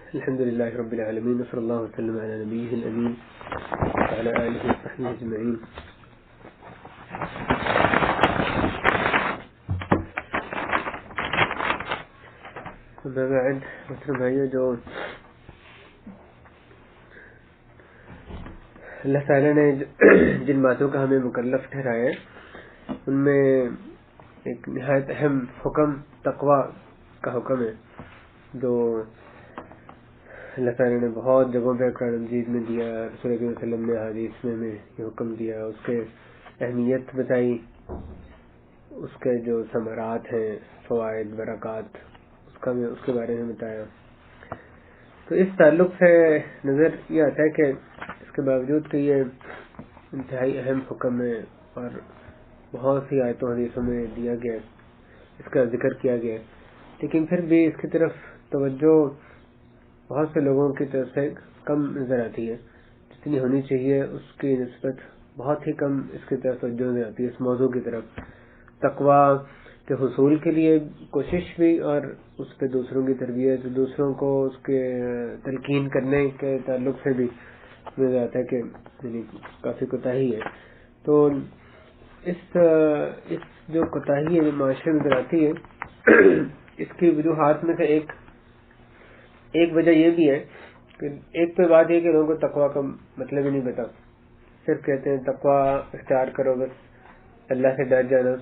الحمد لله رب العالمين وصلى الله وسلم على نبيه الأمين وعلى آله وصحبه أجمعين. أما بعد محترم بھائیو، جو اللہ تعالیٰ نے جن باتوں کا ہمیں مکلف ٹھہرایا ان میں ایک نہایت اہم حکم تقوی کا حکم ہے، جو اللہ تعالیٰ نے بہت جگہوں پہ قرآن مجید میں دیا، رسول اللہ صلی اللہ علیہ وسلم نے حدیث میں یہ حکم دیا، اس کے اہمیت بتائی، اس کے جو ثمرات ہیں، فوائد، برکات، اس کے بارے میں بتایا. تو اس تعلق سے نظر یہ آتا ہے کہ اس کے باوجود کہ یہ انتہائی اہم حکم ہے اور بہت سی آیتوں حدیثوں میں دیا گیا، اس کا ذکر کیا گیا، لیکن پھر بھی اس کی طرف توجہ بہت سے لوگوں کی طرف سے کم نظر آتی ہے. جتنی ہونی چاہیے اس کی نسبت بہت ہی کم اس کی طرف توجہ نظر آتی ہے، اس موضوع کی طرف. تقوی کے حصول کے لیے کوشش بھی، اور اس پہ دوسروں کی تربیت، دوسروں کو اس کے تلقین کرنے کے تعلق سے بھی نظر آتا ہے کہ کافی کوتاہی ہے. تو اس جو کوتاہی ہے معاشرے میں نظر آتی ہے، اس کی وجوہات میں سے ایک وجہ یہ بھی ہے کہ ایک تو بات یہ کہ لوگوں کو تقوی کا مطلب ہی نہیں پتا، صرف کہتے ہیں تقوی اختیار کرو، بس اللہ سے ڈر جانا.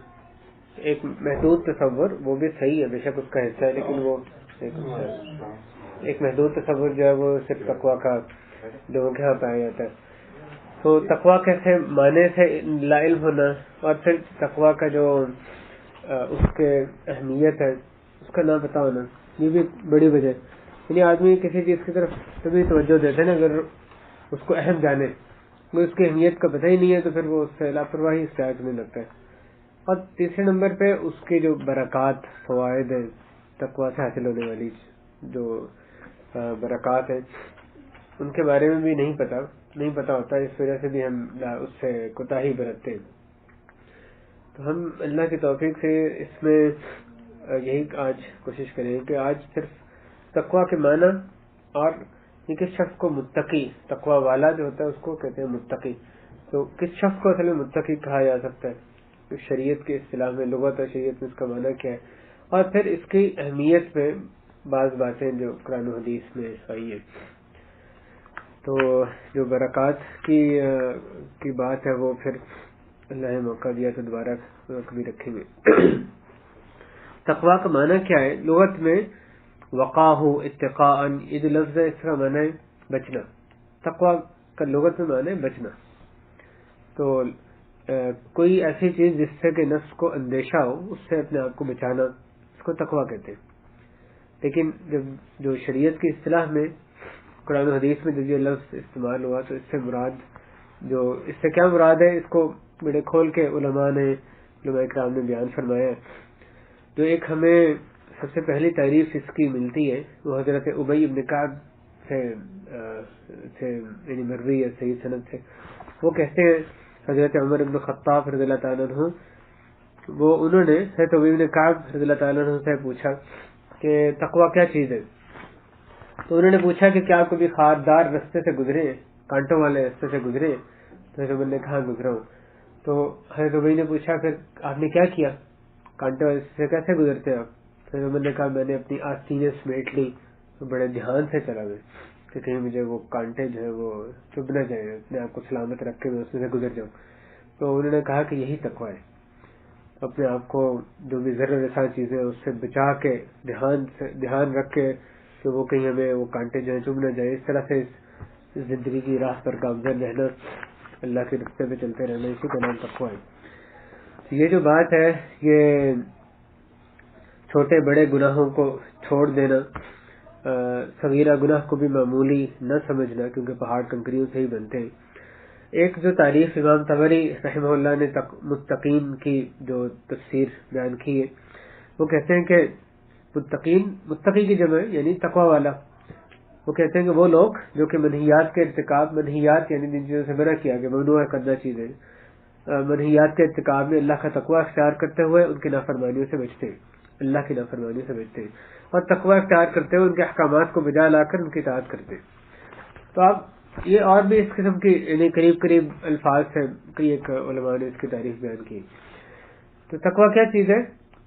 ایک محدود تصور، وہ بھی صحیح ہے، بے شک اس کا حصہ ہے، لیکن وہ ایک محدود تصور جو ہے وہ صرف تقوی کا لوگوں کے ہاں پایا جاتا ہے. تو تقوی کیسے معنی سے لا علم ہونا، اور پھر تقوی کا جو اس کے اہمیت ہے اس کا نہ پتا ہونا، یہ بھی بڑی وجہ ہے. یعنی آدمی کسی چیز کی طرف تبھی توجہ دیتے ہیں نا اگر اس کو اہم جانے، اگر اس کی اہمیت کا پتہ ہی نہیں ہے تو پھر وہ اس سے لاپرواہی اختیار کرنے لگتا ہے. اور تیسرے نمبر پہ اس کے جو برکات، فوائد ہیں، تقوی سے حاصل ہونے والی جو برکات ہیں ان کے بارے میں بھی نہیں پتا ہوتا. اس وجہ سے بھی ہم اس سے کوتاہی برتتے ہیں. تو ہم اللہ کی توفیق سے اس میں یہی آج کوشش کریں کہ آج صرف تقوی کے معنی، اور کس شخص کو متقی، تقوی والا جو ہوتا ہے اس کو کہتے ہیں متقی. تو کس شخص کو اصل میں متقی کہا جا سکتا ہے شریعت کے اصطلاح میں، لغت اور شریعت میں اس کا معنی کیا ہے، اور پھر اس کی اہمیت میں بعض باتیں جو قرآن و حدیث میں آئی ہیں. تو جو برکات کی بات ہے وہ پھر اللہ نے موقع دیا تو دوبارہ کبھی رکھیں گے. تقوی کا معنی کیا ہے لغت میں؟ وقاہ، اتقاء، یہ جو لفظ ہے اس کا معنی ہے بچنا. تقوی کا لغت میں معنی ہے بچنا. تو کوئی ایسی چیز جس سے کہ نفس کو اندیشہ ہو، اس سے اپنے آپ کو بچانا، اس کو تقوی کہتے ہیں. لیکن جب جو شریعت کی اصطلاح میں قرآن و حدیث میں جب یہ لفظ استعمال ہوا تو اس سے کیا مراد ہے، اس کو بڑے کھول کے علماء اکرام نے بیان فرمایا ہے. جو ایک ہمیں سب سے پہلی تعریف اس کی ملتی ہے وہ حضرت ابی بن کعب سے یعنی مروی ہے صحیح سند سے. وہ کہتے ہیں حضرت عمر بن خطاب رضی اللہ تعالیٰ عنہ، انہوں نے حضرت ابی بن کعب رضی اللہ تعالیٰ عنہ سے پوچھا کہ تقوی کیا چیز ہے. تو انہوں نے پوچھا کہ کیا آپ کبھی خاردار رستے سے گزرے ہیں، کانٹوں والے رستے سے گزرے ہیں؟ تو حضرت عمر نے کہا گزرا ہوں. تو حضرت ابی نے پوچھا پھر آپ نے کیا کیا، کانٹوں والے رستے سے کیسے گزرتے ہیں آپ؟ تو حضرت عمر نے کہا میں نے اپنی آستینیں سمیٹ لی، تو بڑے دھیان سے چلا میں کہ کہیں مجھے وہ کانٹے جو ہے وہ چبھ نہ جائیں، اپنے آپ کو سلامت رکھ کے میں اس میں سے گزر جاؤں. تو انہوں نے کہا کہ یہی تقوی ہے، اپنے آپ کو جو بھی ضرر رساں چیزیں اس سے بچا کے دھیان رکھ کے کہ وہ کہیں ہمیں وہ کانٹے جو ہیں چبھ نہ جائیں، اس طرح سے زندگی کی راہ پر گامزن رہنا، اللہ کے راستے پہ چلتے رہنا، اسی کا نام تقوی ہے. یہ جو بات ہے یہ چھوٹے بڑے گناہوں کو چھوڑ دینا، صغیرہ گناہ کو بھی معمولی نہ سمجھنا، کیونکہ پہاڑ کنکریوں سے ہی بنتے ہیں. ایک جو تعریف امام طبری رحمہ اللہ نے متقین کی جو تفسیر بیان کی ہے، وہ کہتے ہیں کہ متقی کی جمع یعنی تقوی والا. وہ کہتے ہیں کہ وہ لوگ جو کہ منہیات کے ارتکاب، منہیات یعنی جن چیزوں سے منع کیا کہ ممنوع کرنا چیزیں، منہیات کے ارتکاب میں اللہ کا تقوی اختیار کرتے ہوئے ان کی نافرمانیوں سے بچتے ہیں، اللہ کی نافرمانیوں سے بچتے ہیں. اور تقوی اختیار کرتے ہوئے ان کے احکامات کو بجا لا کر ان کی اطاعت کرتے ہیں۔ تو اب یہ اور بھی اس قسم کی یعنی قریب قریب الفاظ سے کئی ایک علماء نے اس کی تعریف بیان کی۔ تو تقوی کیا چیز ہے؟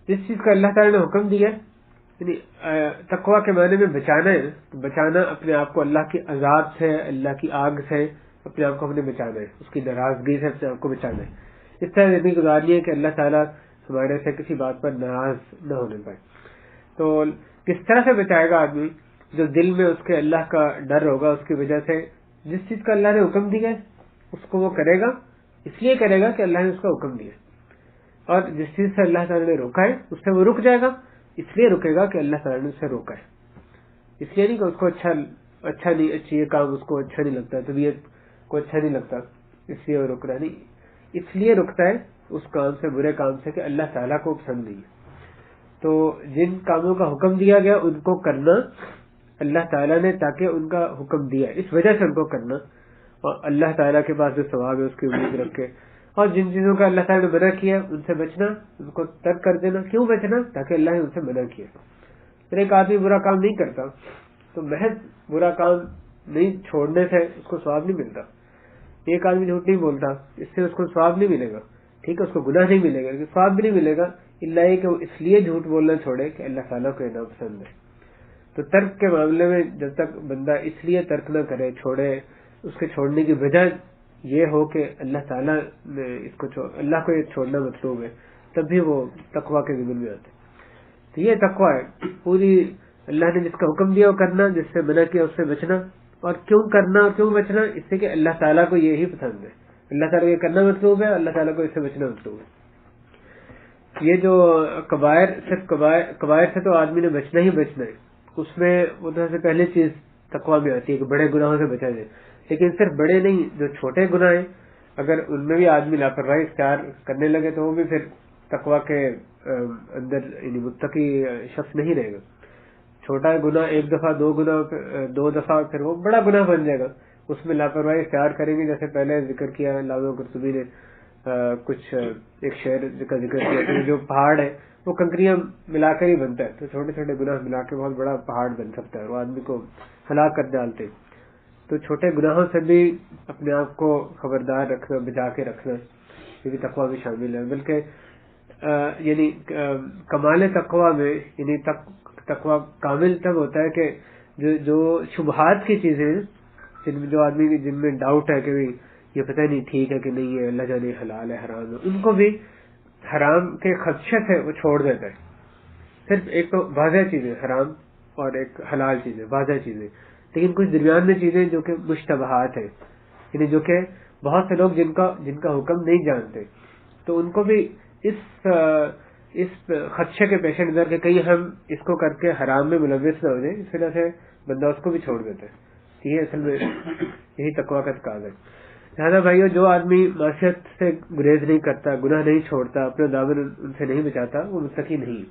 جس چیز کا اللہ تعالیٰ نے حکم دیا، یعنی تقوی کے معنی میں بچانا ہے، بچانا اپنے آپ کو اللہ کی عذاب سے، اللہ کی آگ سے اپنے آپ کو اپنے بچانا ہے، اس کی ناراضگی سے اپنے آپ کو بچانا ہے۔ اس طرح زندگی گزارنی ہے کہ اللہ تعالیٰ ہمارے سے کسی بات پر ناراض نہ ہونے پائے۔ تو کس طرح سے بچائے گا آدمی؟ جو دل میں اس کے اللہ کا ڈر ہوگا، اس کی وجہ سے جس چیز کا اللہ نے حکم دیا ہے اس کو وہ کرے گا، اس لیے کرے گا کہ اللہ نے اس کا حکم دیا، اور جس چیز سے اللہ تعالیٰ نے روکا ہے اس سے وہ رک جائے گا، اس لیے رکے گا کہ اللہ تعالیٰ نے اسے روکا ہے، اس لیے نہیں کہ اس کو اچھا نہیں، یہ کام اس کو اچھا نہیں لگتا، طبیعت کو اچھا نہیں لگتا اس لیے وہ رک رہا، نہیں، اس لیے رکتا ہے اس کام سے، برے کام سے، کہ اللہ تعالیٰ کو پسند نہیں ہے۔ تو جن کاموں کا حکم دیا گیا ان کو کرنا اللہ تعالیٰ نے تاکہ ان کا حکم دیا اس وجہ سے ان کو کرنا، اور اللہ تعالیٰ کے پاس جو ثواب ہے اس کی امید رکھ کے، اور جن چیزوں کا اللہ تعالیٰ نے منع کیا ان سے بچنا، ان کو ترک کر دینا۔ کیوں بچنا؟ تاکہ اللہ نے ان سے منع کیا۔ پھر ایک آدمی برا کام نہیں کرتا تو محض برا کام نہیں چھوڑنے سے اس کو ثواب نہیں ملتا۔ ایک آدمی جھوٹ نہیں بولتا، اس سے اس کو ثواب نہیں ملے گا، ٹھیک ہے، اس کو گناہ نہیں ملے گا لیکن ثواب بھی نہیں ملے گا، اللہ یہ کہ وہ اس لیے جھوٹ بولنا چھوڑے کہ اللہ تعالیٰ کو یہ ناپسند ہے۔ تو ترک کے معاملے میں جب تک بندہ اس لیے ترک نہ کرے، چھوڑے، اس کے چھوڑنے کی وجہ یہ ہو کہ اللہ تعالیٰ نے اس کو اللہ کو یہ چھوڑنا مطلوب ہے، تب بھی وہ تقوی کے ضمن میں آتے۔ تو یہ تقوی ہے، پوری اللہ نے جس کا حکم دیا وہ کرنا، جس سے منع کیا اس سے بچنا۔ اور کیوں کرنا اور کیوں بچنا؟ اس سے کہ اللہ تعالیٰ کو یہی پسند ہے، اللہ تعالیٰ کو یہ کرنا مطلوب ہے، اللہ تعالیٰ کو اس سے بچنا مطلوب ہے۔ یہ جو کبائر، صرف کبائر سے تو آدمی نے بچنا ہی بچنا ہے، اس میں وہ تو سے پہلی چیز تقوی میں آتی ہے کہ بڑے گناہوں سے بچا جائے، لیکن صرف بڑے نہیں، جو چھوٹے گناہ ہیں اگر ان میں بھی آدمی لاپرواہی اختیار کرنے لگے تو وہ بھی پھر تقوی کے اندر یعنی متقی شخص نہیں رہے گا۔ چھوٹا گناہ ایک دفعہ، دو دفعہ، پھر وہ بڑا گناہ بن جائے گا، اس میں لاپرواہی اختیار کریں گے۔ جیسے پہلے ذکر کیا علامہ قرطبی نے کچھ ایک شعر کا ذکر کیا کہ جو پہاڑ ہے وہ کنکریاں ملا کر ہی بنتا ہے، تو چھوٹے چھوٹے گناہ ملا کے بہت بڑا پہاڑ بن سکتا ہے، وہ آدمی کو ہلاک کر ڈالتے۔ تو چھوٹے گناہوں سے بھی اپنے آپ کو خبردار رکھنا، بچا کے رکھنا، یہ بھی تقوی میں شامل ہے۔ بلکہ یعنی کمال تقوی میں، یعنی تقوی کامل تب ہوتا ہے کہ جو شبہات کی چیزیں ہیں، جن میں ڈاؤٹ ہے کہ یہ پتہ نہیں ٹھیک ہے کہ نہیں ہے، اللہ جانے حلال ہے حرام ہے، ان کو بھی حرام کے خدشے سے وہ چھوڑ دیتا ہے۔ صرف ایک تو واضح چیزیں حرام اور ایک حلال چیزیں، واضح چیزیں، لیکن کچھ درمیان میں چیزیں جو کہ مشتبہات ہیں، یعنی جو کہ بہت سے لوگ جن کا حکم نہیں جانتے، تو ان کو بھی اس خدشے کے پیش نظر کہ کہیں ہم اس کو کر کے حرام میں ملوث نہ ہو جائیں، اس وجہ سے بندہ اس کو بھی چھوڑ دیتا ہے۔ یہ اصل میں یہی تقوی کا تقاضا ہے۔ لہٰذا بھائیو، جو آدمی معصیت سے گریز نہیں کرتا، گناہ نہیں چھوڑتا، اپنے دامن ان سے نہیں بچاتا، وہ متقی نہیں۔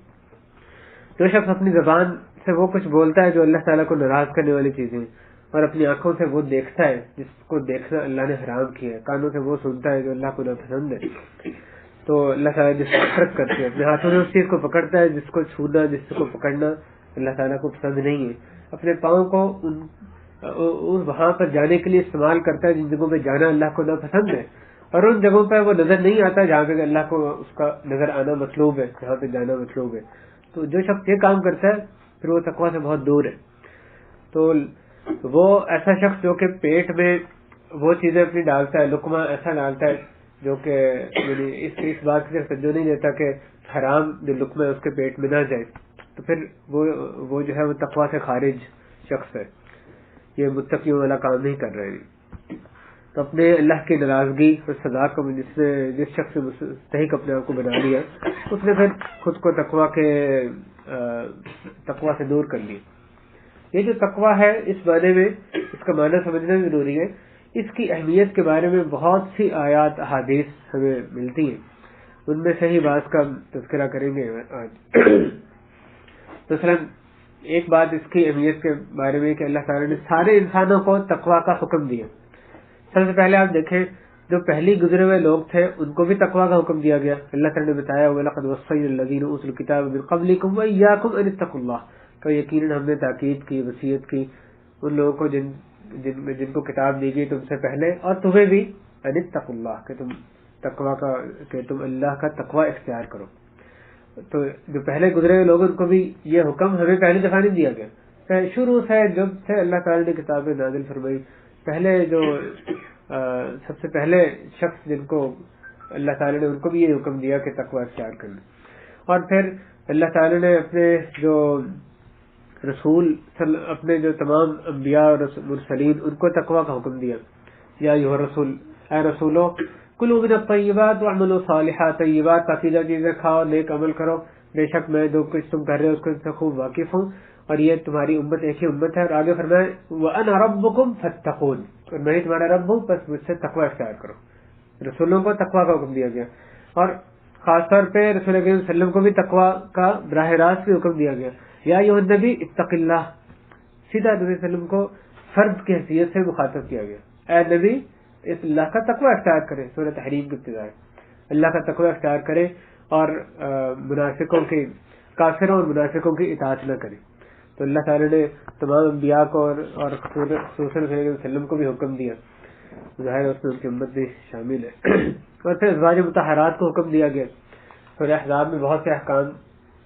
جو شخص اپنی زبان سے وہ کچھ بولتا ہے جو اللہ تعالیٰ کو ناراض کرنے والی چیزیں، اور اپنی آنکھوں سے وہ دیکھتا ہے جس کو دیکھنا اللہ نے حرام کیا ہے، کانوں سے وہ سنتا ہے جو اللہ کو ناپسند ہے، تو اللہ تعالیٰ جس کو نفرت کرتے ہیں، اپنے ہاتھوں سے اس چیز کو پکڑتا ہے جس کو چھونا، جس کو پکڑنا اللہ تعالیٰ کو پسند نہیں ہے، اپنے پاؤں کو وہاں پر جانے کے لیے استعمال کرتا ہے جن جگہوں پہ جانا اللہ کو ناپسند ہے، اور ان جگہوں پہ وہ نظر نہیں آتا جہاں پہ اللہ کو اس کا نظر آنا مطلوب ہے، جہاں پہ جانا مطلوب ہے۔ تو جو شخص یہ کام کرتا ہے پھر وہ تقوی سے بہت دور ہے۔ تو وہ ایسا شخص جو کہ پیٹ میں وہ چیزیں اپنی ڈالتا ہے، لقمہ ایسا ڈالتا ہے جو کہ یعنی اس بات کی توجہ نہیں دیتا کہ حرام جو لقمہ ہے اس کے پیٹ میں نہ جائے، تو پھر وہ جو ہے وہ تقوی سے خارج شخص ہے، یہ متقیوں والا کام نہیں کر رہے ہیں۔ تو اپنے اللہ کی ناراضگی اور سزا کو جس شخص سے مستحق اپنے آپ کو بنا لیا، اس نے پھر خود کو تقوی سے دور کر لیا۔ یہ جو تقوی ہے اس معنی میں، اس کا معنی سمجھنا ضروری ہے۔ اس کی اہمیت کے بارے میں بہت سی آیات احادیث ہمیں ملتی ہیں، ان میں سے ہی بعض کا تذکرہ کریں گے آج۔ مثلا ایک بات اس کی اہمیت کے بارے میں کہ اللہ تعالیٰ نے سارے انسانوں کو تقوی کا حکم دیا۔ سب سے پہلے آپ دیکھیں جو پہلی گزرے ہوئے لوگ تھے ان کو بھی تقوی کا حکم دیا گیا۔ اللہ تعالیٰ نے بتایا وَلَقَدْ وَصَّيْنَا الَّذِينَ أُوتُوا الْكِتَابَ مِن قَبْلِكُمْ وَإِيَّاكُمْ أَنِ اتَّقُوا اللَّهَ، تو یقیناً ہم نے تاکید کی، وصیت کی ان لوگوں کو جن کو کتاب دی گئی تم سے پہلے، اور تمہیں بھی، ان اتقوا اللہ، کہ تم اللہ کا تقوی اختیار کرو. تو جو پہلے گزرے ہوئے لوگ ان کو بھی یہ حکم ہمیں پہلی دفعہ نہیں دیا گیا، شروع سے جب سے اللہ تعالی نے کتابیں نازل فرمائی، پہلے جو سب سے پہلے شخص جن کو اللہ تعالی نے ان کو بھی یہ حکم دیا کہ تقوی اختیار کرنا. اور پھر اللہ تعالی نے اپنے جو رسول اپنے جو تمام انبیاء اور مرسلین ان کو تقوی کا حکم دیا. یا ایھا رسول، اے رسولو، کلوا من الطیبات واعملوا صالحا، طیبات پاکیزہ چیزیں کھاؤ، نیک عمل کرو، بے شک میں جو کچھ تم کر رہے ہو اس سے خوب واقف ہوں، اور یہ تمہاری امت ایک ہی امت ہے. اور آگے فرمائے وَأَنَا رَبُّكُمْ فَاتَّقُونِ، اور میں ہی تمہارا رب ہوں، بس مجھ سے تقوی اختیار کرو. رسولوں کو تقوی کا حکم دیا گیا، اور خاص طور پہ رسول اکرم صلی اللہ علیہ وسلم کو بھی تقوی کا براہ راست بھی حکم دیا گیا. یا ایھا النبی اتق اللہ، سیدھا نبی صلی اللہ علیہ وسلم کو فرد کی حیثیت سے مخاطب کیا گیا، اے نبی اس اللہ کا تقوی اختیار کرے. سورہ تحریم کی ابتدا ہے، اللہ کا تقوی اختیار کرے اور منافقوں کی، کافروں اور منافقوں کی اطاعت نہ کرے. تو اللہ تعالی نے تمام انبیاء کو اور خصوصاً صلی اللہ علیہ وسلم کو بھی حکم دیا، ظاہر اس میں ان کی امت بھی شامل ہے. اور پھر ازواج مطہرات کو حکم دیا گیا. سورہ احزاب میں بہت سے احکام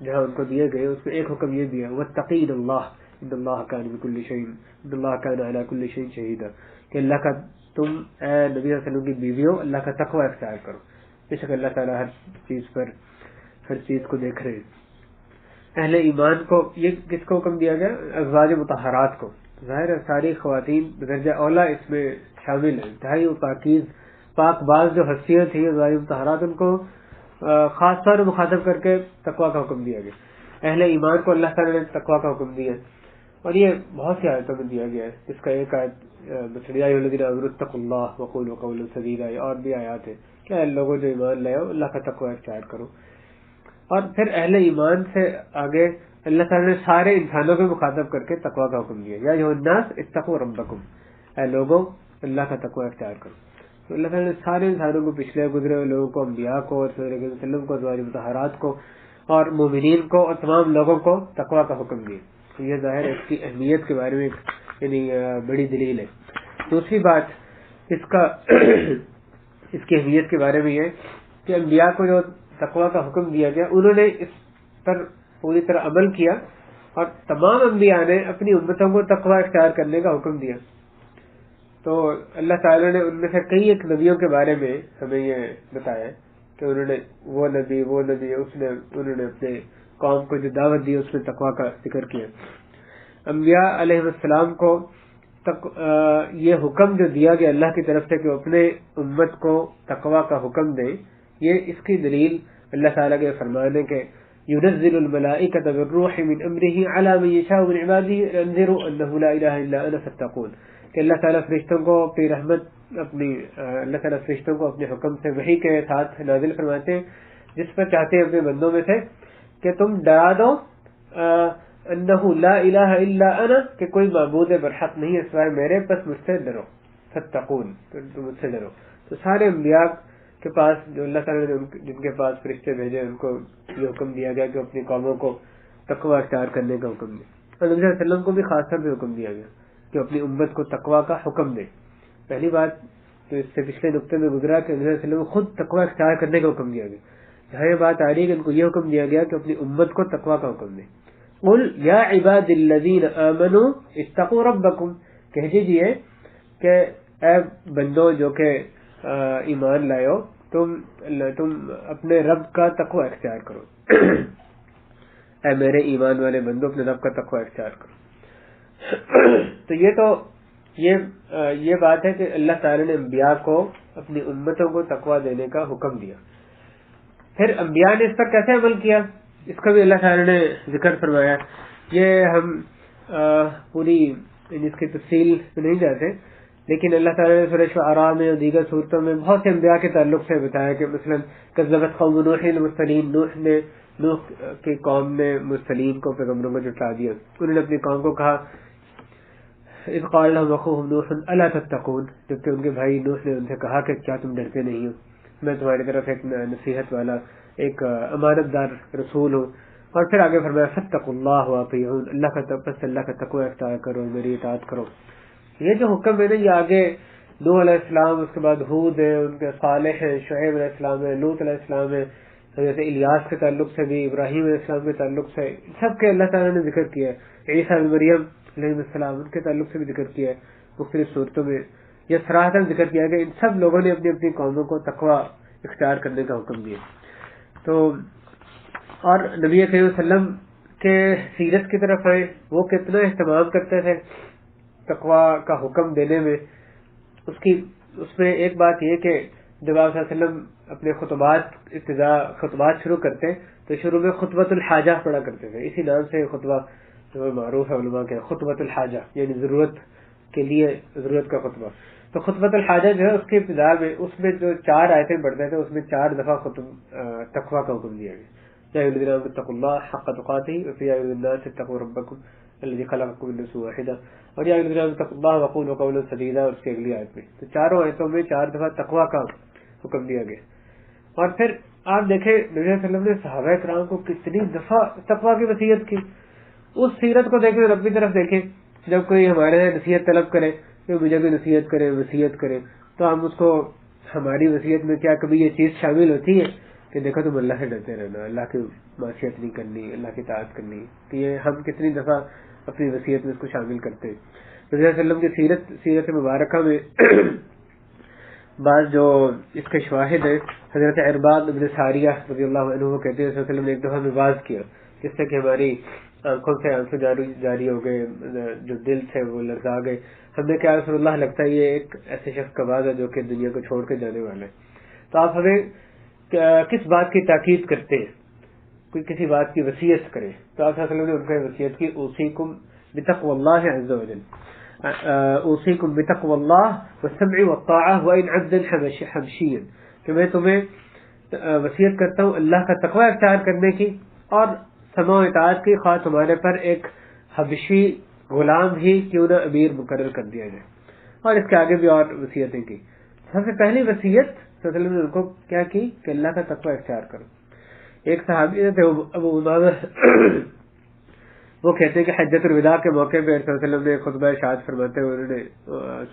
جہاں ان کو دیے گئے، اس میں ایک حکم یہ دیا واتقین اللہ ان اللہ کان بکل شیء، ان اللہ کان علی کل شیء شہیدا، کہ اللہ کا تم اے نبی صلی اللہ علیہ وسلم کی بیویوں اللہ کا تقوی اختیار کرو، بے شک اللہ تعالیٰ ہر چیز کو دیکھ رہے ہیں. اہل ایمان کو یہ کس کو حکم دیا گیا؟ ازواج مطہرات کو. ظاہر ہے ساری خواتین درجہ اولا اس میں شامل ہیں، انتہائی پاکیز پاک باز جو ہستیاں تھیں ازواج مطہرات، ان کو خاص طور پر مخاطب کر کے تقوی کا حکم دیا گیا. اہل ایمان کو اللہ تعالیٰ نے تقوی کا حکم دیا، اور یہ بہت سی آیتوں میں دیا گیا ہے. اس کا ایک آیت یا ایھا الذین آمنوا اتقوا اللہ وقولوا قولا سدیدا، اور بھی آیات ہیں کہ اے لوگوں جو ایمان لائے ہو اللہ کا تقوی اختیار کرو. اور پھر اہل ایمان سے آگے اللہ تعالیٰ نے سارے انسانوں کو مخاطب کر کے تقوی کا حکم دیا، یا ایھا الناس اتقوا ربکم، اے لوگوں اللہ کا تقوی اختیار کرو. تو اللہ تعالیٰ نے سارے انسانوں کو، پچھلے گزرے ہوئے لوگوں کو، انبیاء کو، رسول اللہ صلی اللہ علیہ وسلم کو، ازواج مطہرات کو، اور مومنین کو، اور تمام لوگوں کو تقوی کا حکم دیا. تو یہ ظاہر ہے اس کی اہمیت کے بارے میں یعنی بڑی دلیل ہے. دوسری بات اس کی اہمیت کے بارے میں یہ کہ انبیاء کو جو تقوی کا حکم دیا گیا انہوں نے اس پر پوری طرح عمل کیا، اور تمام انبیاء نے اپنی امتوں کو تقوی اختیار کرنے کا حکم دیا. تو اللہ تعالیٰ نے ان میں سے کئی ایک نبیوں کے بارے میں ہمیں یہ بتایا کہ انہوں نے انہوں نے اپنے قوم کو جو دعوت دی اس میں تقوی کا ذکر کیا. انبیاء علیہ السلام کو یہ حکم جو دیا گیا اللہ کی طرف سے کہ اپنے امت کو تقوی کا حکم دیں، یہ اس کی دلیل اللہ تعالیٰ کے فرمان ہے کہ ينزل الملائکۃ بالروح من امرہ علی من یشاء من عبادہ لینذروا انہ لا الہ الا انا فاتقون، کہ اللہ تعالیٰ فرشتوں کو اپنی رحمت اللہ تعالیٰ فرشتوں کو اپنے حکم سے وحی کے ساتھ نازل فرماتے ہیں جس پر چاہتے ہیں اپنے بندوں میں سے کہ تم ڈرا دو انہ لا الہ الا انا، کہ کوئی معبود برحق نہیں ہے سوائے میرے، بس مجھ سے ڈرو، فاتقون، تم مجھ سے ڈرو. تو سارے انبیاء کے پاس جو اللہ تعالیٰ نے جن کے پاس فرشتے بھیجے ان کو یہ حکم دیا گیا کہ اپنی قوموں کو تقوی اختیار کرنے کا حکم دے. اور نبی صلی اللہ علیہ وسلم کو بھی خاص طور پہ حکم دیا گیا کہ اپنی امت کو تقوی کا حکم دے. پہلی بات تو اس سے پچھلے نقطے میں گزرا کہ نبی صلی اللہ علیہ وسلم کو خود تقوی اختیار کرنے کا حکم دیا گیا. جہاں یہ بات آ رہی ہے کہ ان کو یہ حکم دیا گیا کہ اپنی امت کو تقوی کا حکم دے. قل یا عباد الذین آمنوا اتقوا ربکم، کہہ دیجیے کہ اے بندو جو کہ ایمان لائے ہو، تم اپنے رب کا تقوی اختیار کرو. اے میرے ایمان والے بندو اپنے رب کا تقوی اختیار کرو. تو یہ بات ہے کہ اللہ تعالی نے انبیاء کو اپنی امتوں کو تقوی دینے کا حکم دیا. پھر انبیاء نے اس پر کیسے عمل کیا اس کا بھی اللہ تعالی نے ذکر فرمایا. یہ ہم پوری اس کی تفصیل میں نہیں جاتے، لیکن اللہ تعالیٰ نے سورہ شعراء میں اور دیگر صورتوں میں بہت سے انبیاء کے تعلق سے بتایا کہ مثلا کذبت قوم نوح المرسلین، نوح کی قوم نے مرسلین کو، پیغمبروں کو جھٹلا دیا. انہوں نے اپنی قوم کو کہا اذ قال لهم اخوهم نوح الا تتقون، جبکہ ان کے بھائی نوح نے ان سے کہا کہ کیا تم ڈرتے نہیں ہو، میں تمہاری طرف ایک نصیحت والا، ایک امانت دار رسول ہوں. اور پھر آگے فرمایا فاتقوا اللہ واطیعون، اللہ کا تقوی اختیار کرو، میری اطاعت کرو. یہ جو حکم ہے نا، یہ آگے نوح علیہ السلام، اس کے بعد ہود ہے، ان کے صالح ہے، شعیب علیہ السلام ہے، لوط علیہ السلام ہے، حضرت الیاس کے تعلق سے بھی، ابراہیم علیہ السلام کے تعلق سے، سب کے اللہ تعالیٰ نے ذکر کیا ہے. عیسیٰ بن مریم علیہ السلام، ان کے تعلق سے بھی ذکر کیا ہے مختلف صورتوں میں. یہ صراحتاً ذکر کیا کہ ان سب لوگوں نے اپنی اپنی قوموں کو تقوی اختیار کرنے کا حکم دیا. تو اور نبی کریم صلی اللہ علیہ وسلم کے سیرت کی طرف آئے، وہ کتنا اہتمام کرتے تھے تقوی کا حکم دینے میں. اس میں ایک بات یہ کہ جب آپ صلی اللہ علیہ وسلم اپنے خطبات شروع کرتے تو شروع میں خطبۃ الحاجہ پڑھا کرتے تھے. اسی نام سے خطبہ جو معروف ہے علماء کے، خطبۃ الحاجہ یعنی ضرورت کے لیے، ضرورت کا خطبہ. تو خطبۃ الحاجہ جو ہے اس کی ابتدا میں، اس میں جو 4 آیتیں پڑھتے تھے، اس میں 4 دفعہ تقوی کا حکم دیا گیا. یا ایھا الذین آمنوا اتقوا اللہ حق تقاتہ ویا ایھا الناس اتقوا ربکم الذی خلقکم من نفس واحدہ، اور یا ایھا الذین آمنوا اتقوا اللہ وقولوا قولا سدیدا، اور اس کی اگلی آیت میں. تو چاروں آیتوں میں 4 دفعہ تقوی کا حکم دیا گیا. اور پھر آپ دیکھیں نبی صلی اللہ علیہ وسلم نے صحابہ کرام کو کتنی دفعہ تقوی کی وصیت کی. اس سیرت کو دیکھیں، رب کی طرف دیکھیں. جب کوئی ہمارے نصیحت طلب کرے کہ مجھے کوئی نصیحت کرے، وصیت کرے، تو ہم اس کو، ہماری وصیت میں کیا کبھی یہ چیز شامل ہوتی ہے کہ دیکھو تم اللہ سے ڈرتے رہنا، اللہ کی معصیت نہیں کرنی، اللہ کی اطاعت کرنی؟ کہ یہ ہم کتنی دفعہ اپنی وصیت میں اس کو شامل کرتے ہیں. نبی صلی اللہ علیہ وسلم کی سیرت مبارکہ میں بعض جو اس کے شواہد ہیں، حضرت عرباد بن ساریہ رضی اللہ عنہ وہ کہتے ہیں صلی اللہ علیہ وسلم نے ایک دفعہ میں واز کیا جس سے کہ ہماری آنکھوں سے آنسو جاری ہو گئے، جو دل تھے وہ لرزا گئے. ہم نے کہا رسول اللہ، لگتا ہے یہ ایک ایسے شخص کا واز ہے جو کہ دنیا کو چھوڑ کے جانے والا ہے. تو آپ ہمیں کس بات کی تاکید کرتے ہیں؟ کوئی کسی بات کی وصیت کرے تو آپ صلی اللہ علیہ وسلم نے ان کو وصیت کی، اوصیکم بتقوی اللہ عز وجل، اوصیکم بتقوی اللہ والسمع والطاعہ وان عبدا حبشیا، کہ میں تمہیں وصیت کرتا ہوں اللہ کا تقوی اختیار کرنے کی اور سماع و اطاعت کی، خواہ تمہارے پر ایک حبشی غلام ہی کیوں نہ امیر مقرر کر دیا جائے. اور اس کے آگے بھی اور وصیتیں کی. سب سے پہلی وصیت صلی اللہ علیہ وسلم نے ان کو کیا کی کہ اللہ کا تقوی اختیار کرو. ایک صحابی تھے ابو امامہ، وہ کہتے ہیں کہ حجۃ الوداع کے موقع پہ صلی اللہ علیہ وسلم نے خطبہ ارشاد فرماتے ہوئے انہوں نے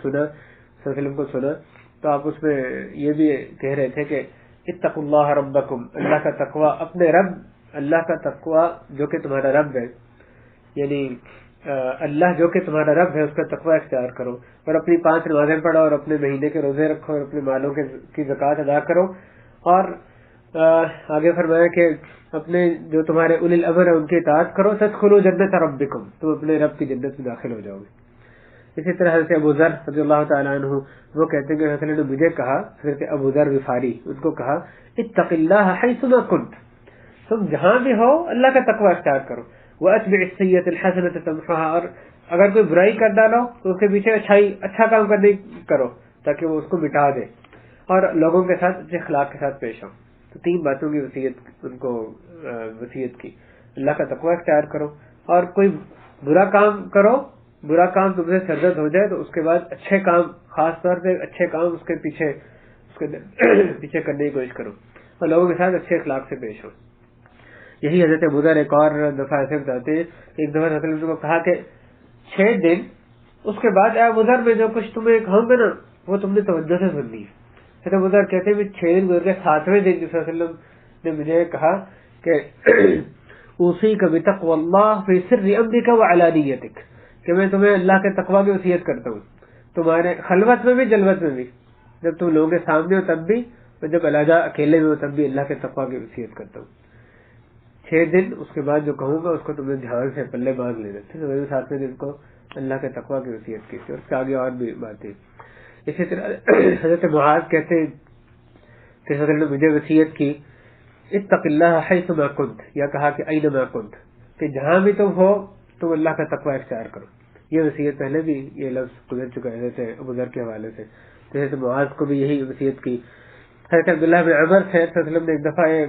سنا، صلی اللہ علیہ وسلم کو سنا، تو آپ اس میں یہ بھی کہہ رہے تھے کہ اتقوا اللہ ربکم، اللہ کا تقوی، اپنے رب، اللہ کا تقوی جو کہ تمہارا رب ہے، یعنی اللہ جو کہ تمہارا رب ہے اس کا تقوی اختیار کرو، اور اپنی 5 نمازیں پڑھو، اور اپنے مہینے کے روزے رکھو، اور اپنے مالوں کی زکوٰۃ ادا کرو. اور آگے فرمایا کہ اپنے جو تمہارے اولی الامر ہیں ان کی اطاعت کرو، تدخلوا جنت ربکم، تم اپنے رب کی جنت میں داخل ہو جاؤ گے. اسی طرح حضرت ابو ذر رضی اللہ تعالیٰ عنہ وہ کہتے ہیں کہ حضرت نے مجھے کہا، حضرت ابو ذر غفاری ان کو کہا، اتق اللہ حیثما کنت، تم جہاں بھی ہو اللہ کا تقوی اختیار کرو. وَأَتْبِعِ السَّيِّئَةَ الْحَسَنَةَ تَمْحُوهَا، اور اگر کوئی برائی کر ڈالو تو اس کے پیچھے اچھا کام کرنے کرو تاکہ وہ اس کو مٹا دے، اور لوگوں کے ساتھ اچھے اخلاق کے ساتھ پیش آؤ. تو 3 باتوں کی ان کو وصیت کی، اللہ کا تقوی اختیار کرو، اور کوئی برا کام کرو، برا کام تم سے سرزد ہو جائے تو اس کے بعد اچھے کام، خاص طور پہ اچھے کام اس کے پیچھے کرنے کی کوشش کرو، اور لوگوں کے ساتھ اچھے اخلاق سے پیش ہو. یہی حضرت ابو ذر ایک اور دفعہ ایسے بتاتے ہیں، ایک دفعہ حضرت نے کو کہا کہ 6 دن اس کے بعد اے ابو ذر میں جو کچھ تمہیں کہوں گا نا وہ تم نے توجہ سے سننی ہے. حضرت ابو ذر کہتے ہیں 6 دن گزر گئے، 7ویں دن صلی اللہ علیہ وسلم نے مجھے کہا کہ اوصیک بتقوی اللہ فی سر امرک وعلانیتک، کہ میں تمہیں اللہ کے تقوی کی وصیت کرتا ہوں، تمہارے خلوت میں بھی جلوت میں بھی، جب تم لوگوں کے سامنے ہو تب بھی، اور جب علیحدہ اکیلے میں ہو تب بھی اللہ کے تقوی کی وصیت کرتا ہوں. 6 دن اس کے بعد جو کہوں گا اس کو تمہیں دھیان سے پلے باندھ لینا. پھر 7ویں دن کو اللہ کے تقوی کی وصیت کی تھی، اور اس کے آگے اور بھی باتیں. اسی طرح حضرت معاذ کہتے ہیں کہ حضرت نے مجھے وصیت کی، اتق اللہ حیثما کنت، یا کہا کہ اینما کنت، کہ جہاں بھی تم ہو تم اللہ کا تقوی اختیار کرو. یہ وصیت پہلے بھی یہ لفظ گزر چکا ہے حضرت ابو ذر کے حوالے سے. حضرت معاذ کو بھی یہی وصیت کی. حضرت عبداللہ بن عمر سے صلی اللہ علیہ وسلم نے ایک دفعہ یہ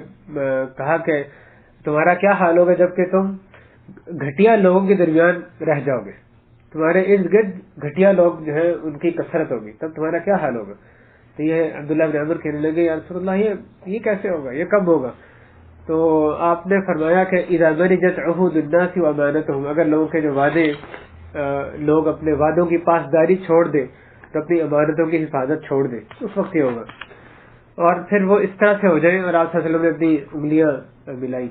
کہا کہ تمہارا کیا حال ہوگا جب کہ تم گھٹیا لوگوں کے درمیان رہ جاؤ گے، تمہارے ارد گرد گھٹیا لوگ جو ہیں ان کی کثرت ہوگی، تب تمہارا کیا حال ہوگا. تو یہ عبداللہ بن عمر کہنے لگے یا رسول اللہ یہ کیسے ہوگا، یہ کب ہوگا؟ تو آپ نے فرمایا کہ اذا منجت عہود الناس وامانتهم، اگر لوگوں کے جو وعدے لوگ اپنے وعدوں کی پاسداری چھوڑ دیں تو اپنی امانتوں کی حفاظت چھوڑ دیں، اس وقت یہ ہوگا. اور پھر وہ اس طرح سے ہو جائیں. اور آپ صلی اللہ علیہ وسلم نے اپنی انگلیاں ملائی.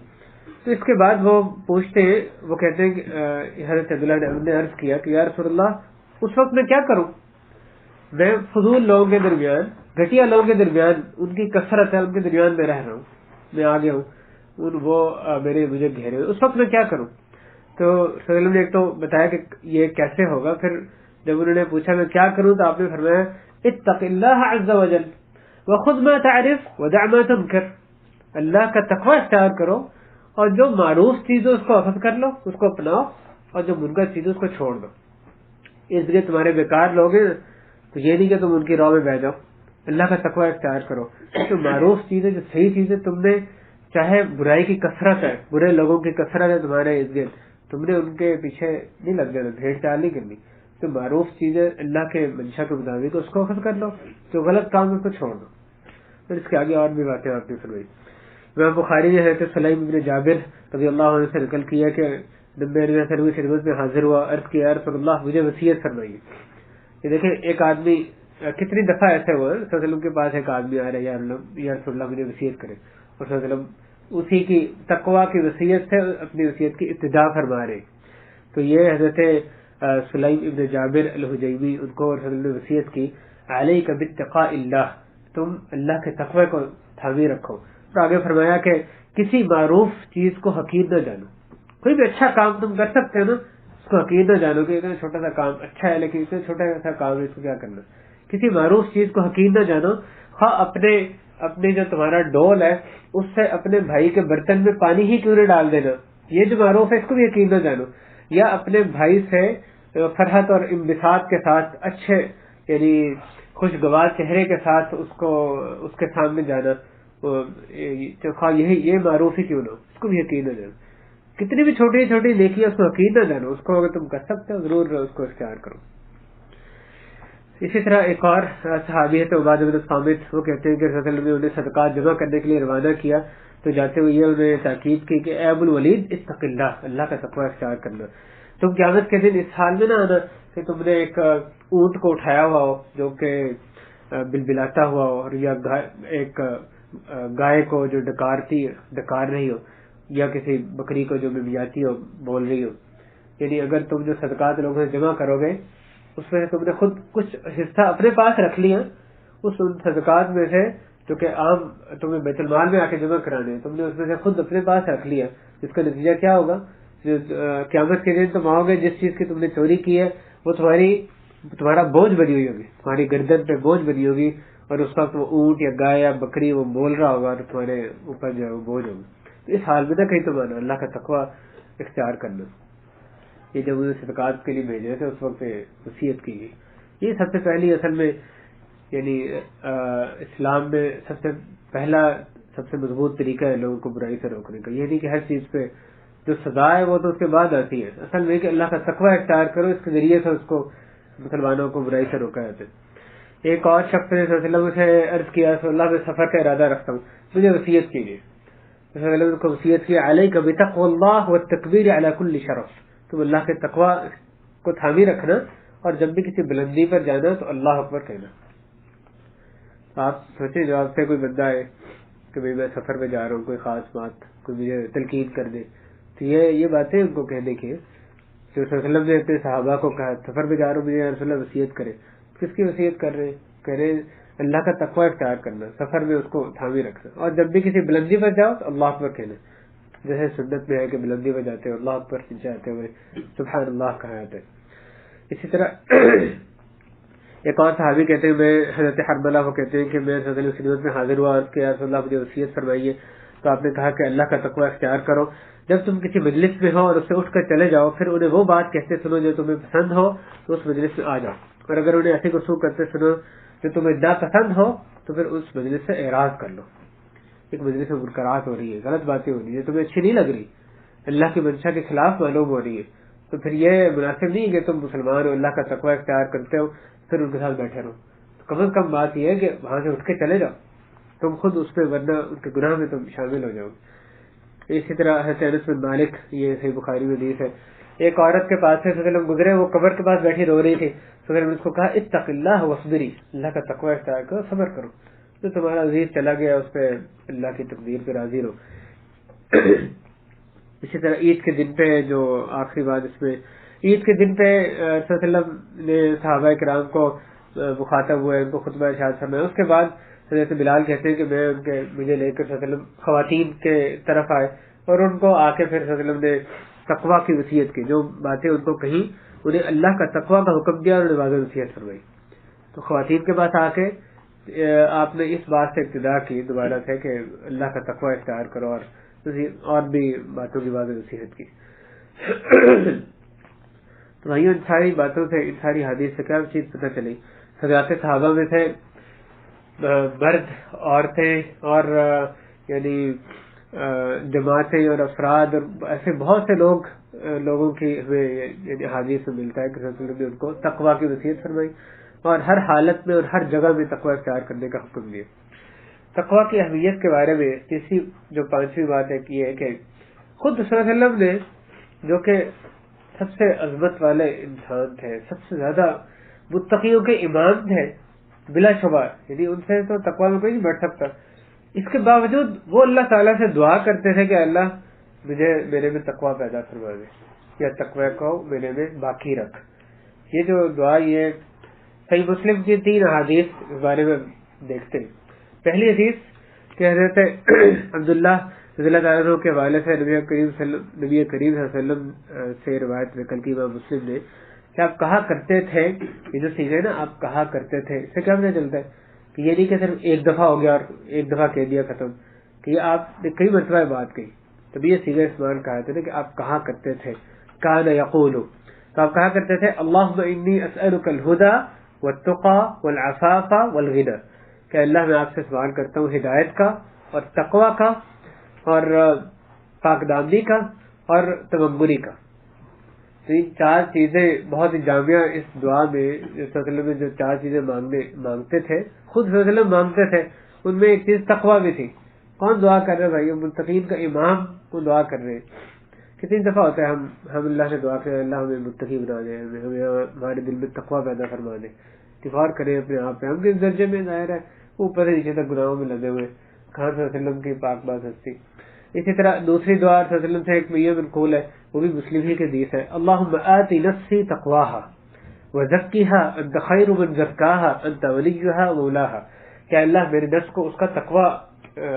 تو اس کے بعد وہ پوچھتے ہیں، وہ کہتے ہیں کہ حضرت عبداللہ نے عرض کیا کہ یا رسول اللہ اس وقت میں کیا کروں؟ میں فضول لوگوں کے درمیان، گھٹیا لوگوں کے درمیان، ان کی کثرت ہے، ان کے درمیان میں رہ رہا ہوں، میں آگے ہوں، وہ مجھے گھیرے ہوئے، اس وقت میں کیا کروں؟ تو صلی اللہ علیہ وسلم نے ایک تو بتایا کہ یہ کیسے ہوگا. پھر جب انہوں نے پوچھا میں کیا کروں تو آپ نے فرمایا اتق اللہ عز وجل وخذ ما تعرف ودع ما تنکر، اللہ کا تقوی اختیار کرو اور جو معروف چیز ہے اس کو اخذ کر لو، اس کو اپناؤ، اور جو منکر چیز ہے اس کو چھوڑ دو. اس لیے تمہارے بیکار لوگ ہیں تو یہ نہیں کہ تم ان کی راہ میں بہ جاؤ، اللہ کا تقوی اختیار کرو. جو معروف چیز ہے، جو صحیح چیز ہے، تم نے چاہے برائی کی کثرت ہے، برے لوگوں کی کثرت ہے تمہارے ارد گرد، تم نے ان کے پیچھے نہیں لگ جانا، بھیڑ چال نہیں کرنی. تو معروف چیزیں اللہ کے منشا کے مطابق اس کو اخذ کر لو، جو غلط کام اس کو چھوڑ دو. پھر اس کے آگے اور بھی باتیں آپ نے فرمائی. امام بخاری نے حضرت سلیم بن جابر رضی اللہ عنہ سے نقل کیا کہ نبی علیہ وسلم کی خدمت میں حاضر ہوا، عرض کیا یا رسول اللہ مجھے وصیت فرمائیے. یہ دیکھیں ایک آدمی کتنی دفعہ ایسے ہوا صلی اللہ علیہ وسلم کے پاس ایک آدمی آ رہا ہے یا رسول اللہ مجھے وصیت کرے، اور صلی اللہ علیہ وسلم اسی کی تقوی کی وصیت سے اپنی وصیت کی ابتدا فرما رہے. تو یہ حضرت سلیم ابن جابر الحجیمی، ان کو رسول اللہ نے وصیت کی علیک باتقاء اللہ، تم اللہ کے تقوی کو تھامی رکھو. تو آگے فرمایا کہ کسی معروف چیز کو حقیر نہ جانو. کوئی بھی اچھا کام تم کر سکتے ہو نا، اس کو حقیر نہ جانو کہ اتنا چھوٹا سا کام اچھا ہے لیکن اتنا چھوٹا سا کام ہے، اس کو کیا کرنا. کسی معروف چیز کو حقیر نہ جانو، خواہ اپنے جو تمہارا ڈول ہے اس سے اپنے بھائی کے برتن میں پانی ہی کیوں نہ ڈال دینا، یہ جو معروف ہے اس کو بھی حقیر نہ جانو. یا اپنے بھائی سے فرحت اور انبساط کے ساتھ اچھے یعنی خوشگوار چہرے کے ساتھ اس کے سامنے جانا، خواہ یہ معروف ہی کیوں نہ، اس کو بھی حقیر نہ جانو. کتنی بھی چھوٹی چھوٹی نیکی اس کو حقیر نہ جانو، اس کو اگر تم کر سکتے ہو ضرور اس کو اختیار کرو. اسی طرح ایک اور صحابی ہے تو عبادہ بن الصامت، وہ کہتے ہیں کہ رسول اللہ نے انہیں صدقات جمع کرنے کے لیے روانہ کیا تو جاتے ہوئے انہیں تاکید کی کہ اے ابو الولید اتق اللہ، اللہ کا تقوی اختیار کرنا. تم قیامت کے دن اس حال میں نہ آنا کہ تم نے ایک اونٹ کو اٹھایا ہوا ہو جو کہ بلبلاتا ہوا ہو، اور یا ایک گائے کو جو ڈکار رہی ہو، یا کسی بکری کو جو ممیاتی ہو بول رہی ہو. یعنی اگر تم جو صدقات لوگوں سے جمع کرو گے اس میں تم نے خود کچھ حصہ اپنے پاس رکھ لیا، اس ان صدقات میں سے جو کہ عام تمہیں بیت المال میں آ کے جمع کرانے ہیں، تم نے اس میں سے خود اپنے پاس رکھ لیا. جس کا نتیجہ کیا ہوگا؟ قیامت کے دن تم آؤ گے، جس چیز کی تم نے چوری کی ہے وہ تمہارا بوجھ بنی ہوئی ہوگی، تمہاری گردن پہ بوجھ بنی ہوگی، اور اس وقت وہ اونٹ یا گائے یا بکری وہ بول رہا ہوگا اور تمہارے اوپر جو ہے وہ بوجھ ہوگا. تو اس حال میں نہ کہیں تم آنا، اللہ کا تقوی اختیار کرنا. یہ جب انہیں صدقات کے لیے بھیجے تھے اس وقت وصیت کی گئی. یہ سب سے پہلی اصل میں یعنی اسلام میں سب سے پہلا سب سے مضبوط طریقہ ہے لوگوں کو برائی سے روکنے کا. یہ نہیں کہ ہر چیز پہ جو سزا ہے وہ تو اس کے بعد آتی ہے، اصل میں کہ اللہ کا تقوی اختیار کرو، اس کے ذریعے سے اس کو مسلمانوں کو برائی سے روکا جاتا ہے. ایک اور شخص نے صلی اللہ علیہ وسلم سے عرض کیا صلی اللہ میں سفر کا ارادہ رکھتا ہوں، مجھے وصیت کیجیے. صلی اللہ علیہ وسلم کو وصیت کی علیک بتقوی اللہ والتکبیر علی کل شرف، تم اللہ کے تقوی کو تھامی رکھنا اور جب بھی کسی بلندی پر جانا تو اللہ اکبر کہنا. آپ سوچیں جو آپ سے کوئی بندہ ہے کہ بھائی میں سفر پہ جا رہا ہوں، کوئی خاص بات کوئی مجھے تلقین کر دے، تو یہ باتیں ان کو کہنے کی جو صلی اللہ علیہ وسلم نے اپنے صحابہ کو کہا سفر پہ جا رہا ہوں مجھے یا رسول اللہ وصیت کرے. کس کی وصیت کر رہے ہیں؟ کہہ رہے ہیں اللہ کا تقوی اختیار کرنا، سفر میں اس کو تھامی رکھنا، اور جب بھی کسی بلندی پر جاؤ تو اللہ اکبر کہنا. جیسے سنت میں ہے کہ بلندی پر جاتے ہوئے اللہ اکبر چاہتے ہوئے سبحان اللہ کہا جاتا ہے. اسی طرح ایک اور صحابی کہتے ہیں میں حضرت حرملہ کو کہتے ہیں کہ میں رسول اللہ کی خدمت میں حاضر ہوا اور کہ یا رسول اللہ مجھے وصیت فرمائیے. تو آپ نے کہا کہ اللہ کا تقوی اختیار کرو، جب تم کسی مجلس میں ہو اور اس سے اٹھ کر چلے جاؤ پھر انہیں وہ بات کہتے سنو جو تمہیں پسند ہو تو اس مجلس میں آ جاؤ، اور اگر انہیں ایسی گفتگو کرتے سنو جو تمہیں ناپسند ہو تو پھر اس مجلس سے اعراض کر لو. ایک مجلس میں منکرات ہو رہی ہے، غلط باتیں ہو رہی ہیں، تمہیں اچھی نہیں لگ رہی، اللہ کی منشا کے خلاف معلوم ہو رہی ہے، تو پھر یہ مناسب نہیں کہ تم مسلمان ہو اللہ کا تقوی اختیار کرتے ہو پھر ان کے ساتھ بیٹھے رہو. تو کم از کم بات یہ ہے کہ وہاں سے اٹھ کے چلے جاؤ، تم خود اس پہ ورنہ ان کے گناہ میں تم شامل ہو جاؤ. اسی طرح حضرت انس بن مالک، یہ صحیح بخاری میں حدیث ہے، ایک عورت کے پاس سے صلی اللہ علیہ وسلم گزرے، وہ قبر کے پاس بیٹھی رو رہی تھی، صلی اللہ علیہ وسلم نے اس کو کہا اتق اللہ واصبری، اللہ کا تقوی اختیار کرو، صبر کرو، تو تمہارا عزیز چلا گیا اس پہ اللہ کی تقدیر پہ راضی رہو۔ اسی طرح عید کے دن پہ جو آخری بات اس میں، عید کے دن پہ صلی اللہ علیہ وسلم نے صحابہ کرام کو مخاطب ہوئے، ان کو خطبہ ارشاد فرمایا، اس کے بعد حضرت بلال کہتے ہیں کہ میں مجھے لے کر صلی اللہ علیہ وسلم خواتین کے طرف آئے اور ان کو آ کے پھر صلی اللہ علیہ وسلم نے تقوی کی وصیت کی، جو باتیں ان کو کہیں انہیں اللہ کا تقوی کا حکم دیا اور انہیں واضح وصیت فرمائی۔ تو خواتین کے پاس آ کے آپ نے اس بات سے ابتدا کی دوبارہ سے کہ اللہ کا تقوی اختیار کرو، اور بھی باتوں کی واضح نصیحت کی۔ تو بھائیو، ان ساری باتوں سے، ان ساری حدیث سے کیا چیز پتہ چلی؟ حضرات صحابہ میں سے مرد، عورتیں اور یعنی جماعتیں اور افراد اور ایسے بہت سے لوگوں کی ہمیں یعنی حدیث میں ملتا ہے کہ رسول اللہ نے ان کو تقوی کی وصیت فرمائی اور ہر حالت میں اور ہر جگہ میں تقوی اختیار کرنے کا حکم دیا۔ تقوی کی اہمیت کے بارے میں تیسری جو پانچویں بات ہے یہ ہے کہ خود صلی اللہ علیہ وسلم نے، جو کہ سب سے عظمت والے انسان تھے، سب سے زیادہ متقیوں کے امام تھے بلا شبہ، یعنی ان سے تو تقوی میں کوئی نہیں بڑھ سکتا، اس کے باوجود وہ اللہ تعالیٰ سے دعا کرتے تھے کہ اللہ مجھے میرے میں تقوی پیدا فرما دے، یا تقوی کو میرے میں باقی رکھ۔ یہ جو دعا، یہ صحیح مسلم کی 3 احادیث اس بارے میں دیکھتے ہیں۔ پہلی حدیث کہ حضرت عبداللہ رضی اللہ تعالیٰ عنہ کے حوالے سے نبی کریم صلی اللہ علیہ وسلم سے روایت نقل کی امام مسلم نے کہ آپ کہا کرتے تھے، یہ جو سیکھے نا آپ کہا کرتے تھے، اس سے کیا پتہ چلتا ہے کہ یہ نہیں کہ صرف ایک دفعہ ہو گیا اور ایک دفعہ کہہ دیا ختم، کہ یہ آپ نے کئی مرتبہ بات کہی، تبھی یہ سیگہ استعمال کہا تھا کہ آپ کہا کرتے تھے کان یقول، تو آپ کہا کرتے تھے اللہم انی اسألک الہدی والتقی والعفاف والغنی، کہ اللہ میں آپ سے سوال کرتا ہوں ہدایت کا اور تقوی کا اور پاک دامنی کا اور تمنگری کا۔ تو ان 4 چیزیں بہت ہی جامعہ اس دعا میں صلی اللہ علیہ وسلم جو 4 چیزیں مانگتے تھے، خود صلی اللہ علیہ وسلم مانگتے تھے، ان میں ایک چیز تقوی بھی تھی۔ کون دعا کر رہے بھائی؟ متقین کا امام کو دعا کر رہے ہیں۔ کتنی دفعہ ہوتا ہے ہم اللہ سے دعا کریں اللہ ہمیں متقی بنا دے، ہمیں ہمارے دل میں تقوی پیدا فرما دے، استغفار کریں اپنے آپ پہ، ہم کس درجے میں ظاہر ہے اوپر سے نیچے تک گناہوں میں لگے ہوئے، کہاں صلی اللہ علیہ وسلم کی پاک بات ہستی۔ اسی طرح دوسری دعا صلی اللہ علیہ وسلم سے ایک میہ منقول ہے، وہ بھی مسلم ہی کے حدیث ہے، اللہم آتی نفسی تقواہا وزکیہا انت خیر من زکاہا انت ولیہا مولاہا، کہ اللہ میرے نفس کو اس کا تقوی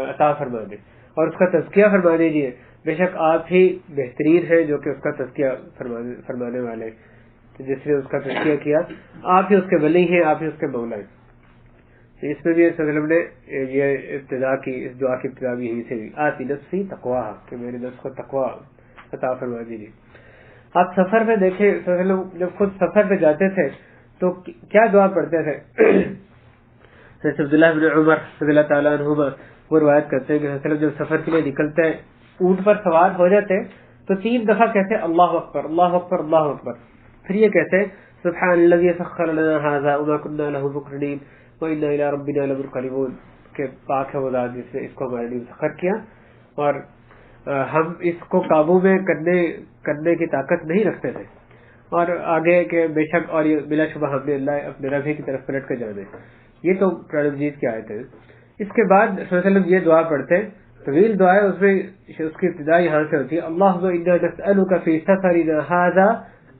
عطا فرما دے اور اس کا تزکیہ فرما دیجیے، بے شک آپ ہی بہترین ہیں جو کہ اس کا تزکیہ فرمانے والے، جس نے اس کا تزکیہ کیا آپ ہی اس کے ولی ہیں، آپ ہی اس کے مولا ہیں۔ اس میں بھی صلی اللہ علیہ وسلم نے یہ ابتدا کی، اس دعا کی ابتدا بھی یہی سے ہوئی، آتی نفسی تقواہا، کہ میرے نفس کو تقوی عطا فرما دیجیے۔ آپ سفر میں دیکھیں صلی اللہ علیہ وسلم جب خود سفر پہ جاتے تھے تو کیا دعا پڑھتے تھے؟ حضرت عبداللہ بن عمر رضی اللہ تعالیٰ عنہما وہ روایت کرتے ہیں کہ صلی اللہ علیہ وسلم جب سفر کے لیے نکلتے ہیں، اونٹ پر سوار ہو جاتے تو 3 دفعہ کہتے اللہ اکبر اللہ اکبر اللہ اکبر، پھر یہ کہتے سبحان الذی سخر لنا ھذا وما كنا له مقرنین وإنا إلى ربنا لمنقلبون، کہ پاک ہے وہ ذات جس نے اس کو ہمارے لیے مسخر کیا اور ہم اس کو قابو میں کرنے کی طاقت نہیں رکھتے تھے، اور آگے کہ بے شک اور یہ بلا شبہ ہم نے اللہ اپنے رب ہی کی طرف پلٹ کر جانے۔ یہ تو قرآن مجید کی آیت ہے۔ اس کے بعد صلی اللہ علیہ وسلم یہ دعا پڑھتے، طویل دعا ہے، اس میں اس کی ابتدا یہاں سے ہوتی ہے اللہم انا نسألک فی سفرنا ھذا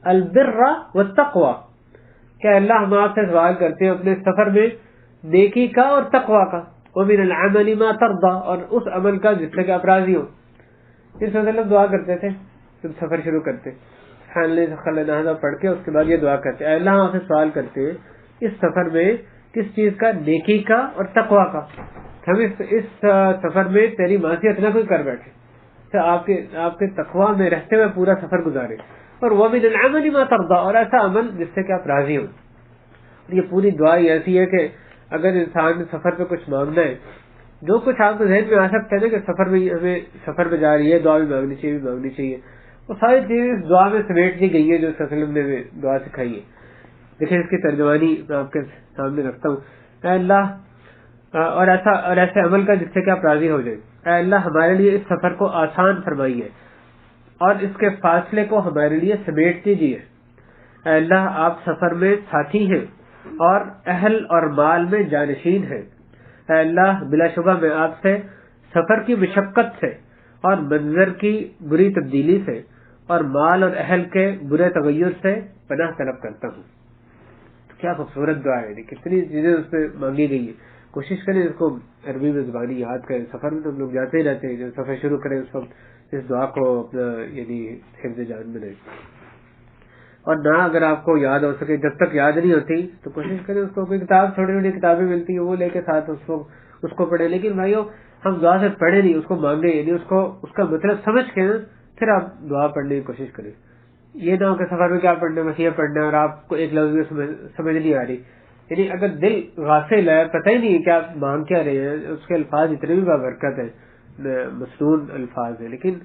البر والتقوی، کہ اللہ ہم آپ سے سوال کرتے ہیں اپنے سفر میں نیکی کا اور تقوی کا، ومن العمل ما ترضى، اور اس عمل کا جس سے کہ آپ راضی ہو۔ صلی اللہ علیہ وسلم دعا کرتے تھے جب سفر شروع کرتے، سبحان الذی سخر لنا ھذا پڑھ کے اس کے بعد یہ دعا کرتے، اے اللہ ہم آپ سے سوال کرتے ہیں اس سفر میں کس چیز کا؟ نیکی کا اور تقوی کا، ہم اس سفر میں تیری معصیت نہ کوئی کر بیٹھے، آپ کے تقوی میں رہتے ہوئے پورا سفر گزارے، اور ومن العمل ما ترضى، اور ایسا عمل جس سے کہ آپ راضی ہوں۔ یہ پوری دعا ایسی ہے کہ اگر انسان نے سفر پہ کچھ مانگنا ہے، جو کچھ آپ کے ذہن میں آ سکتا ہے نا کہ سفر میں ہمیں سفر پہ جا رہی ہے دعا بھی مانگنی چاہیے بھی مانگنی چاہیے، وہ ساری چیزیں اس دعا میں سمیٹ دی گئی ہے جو صلی اللہ علیہ وسلم نے دعا سکھائی ہے۔ دیکھیں اس کی ترجمانی میں آپ کے سامنے رکھتا ہوں، اے اللہ اور ایسے عمل کا جس سے کہ آپ راضی ہو جائیں، اے اللہ ہمارے لیے اس سفر کو آسان فرمائیے اور اس کے فاصلے کو ہمارے لیے سمیٹ دیجیے۔ اے اللہ آپ سفر میں ساتھی ہیں اور اہل اور مال میں جانشین ہیں۔ اے اللہ بلا شبہ میں آپ سے سفر کی مشقت سے اور منظر کی بری تبدیلی سے اور مال اور اہل کے برے تغیر سے پناہ طلب کرتا ہوں۔ کیا خوبصورت دعا ہے، کتنی چیزیں اس میں مانگی گئی ہیں۔ کوشش کریں اس کو عربی میں زبانی یاد کریں، سفر میں تو ہم لوگ جاتے ہی رہتے ہیں، جب سفر شروع کریں اس وقت اس دعا کو اپنا یعنی حفظ جان بنائیں، اور نہ اگر آپ کو یاد ہو سکے، جب تک یاد نہیں ہوتی تو کوشش کریں اس کو، کوئی کتاب چھوٹی چھوٹی کتابیں ملتی ہیں وہ لے کے ساتھ اس کو پڑھیں، لیکن بھائیو ہم دعا سے پڑھیں نہیں، اس کو مانگیں، یعنی اس کا مطلب سمجھ کے پھر آپ دعا پڑھنے کی کوشش کریں۔ یہ نہ ہو کہ سفر میں کیا پڑھنا ہے، بس یہ پڑھنا ہے اور آپ کو ایک لفظ میں سمجھ نہیں آ رہی، یعنی اگر دل غافل ہے، پتہ ہی نہیں ہے کہ آپ مانگ کیا رہے ہیں، اس کے الفاظ اتنے بھی بابرکت ہیں، مسنون الفاظ ہیں، لیکن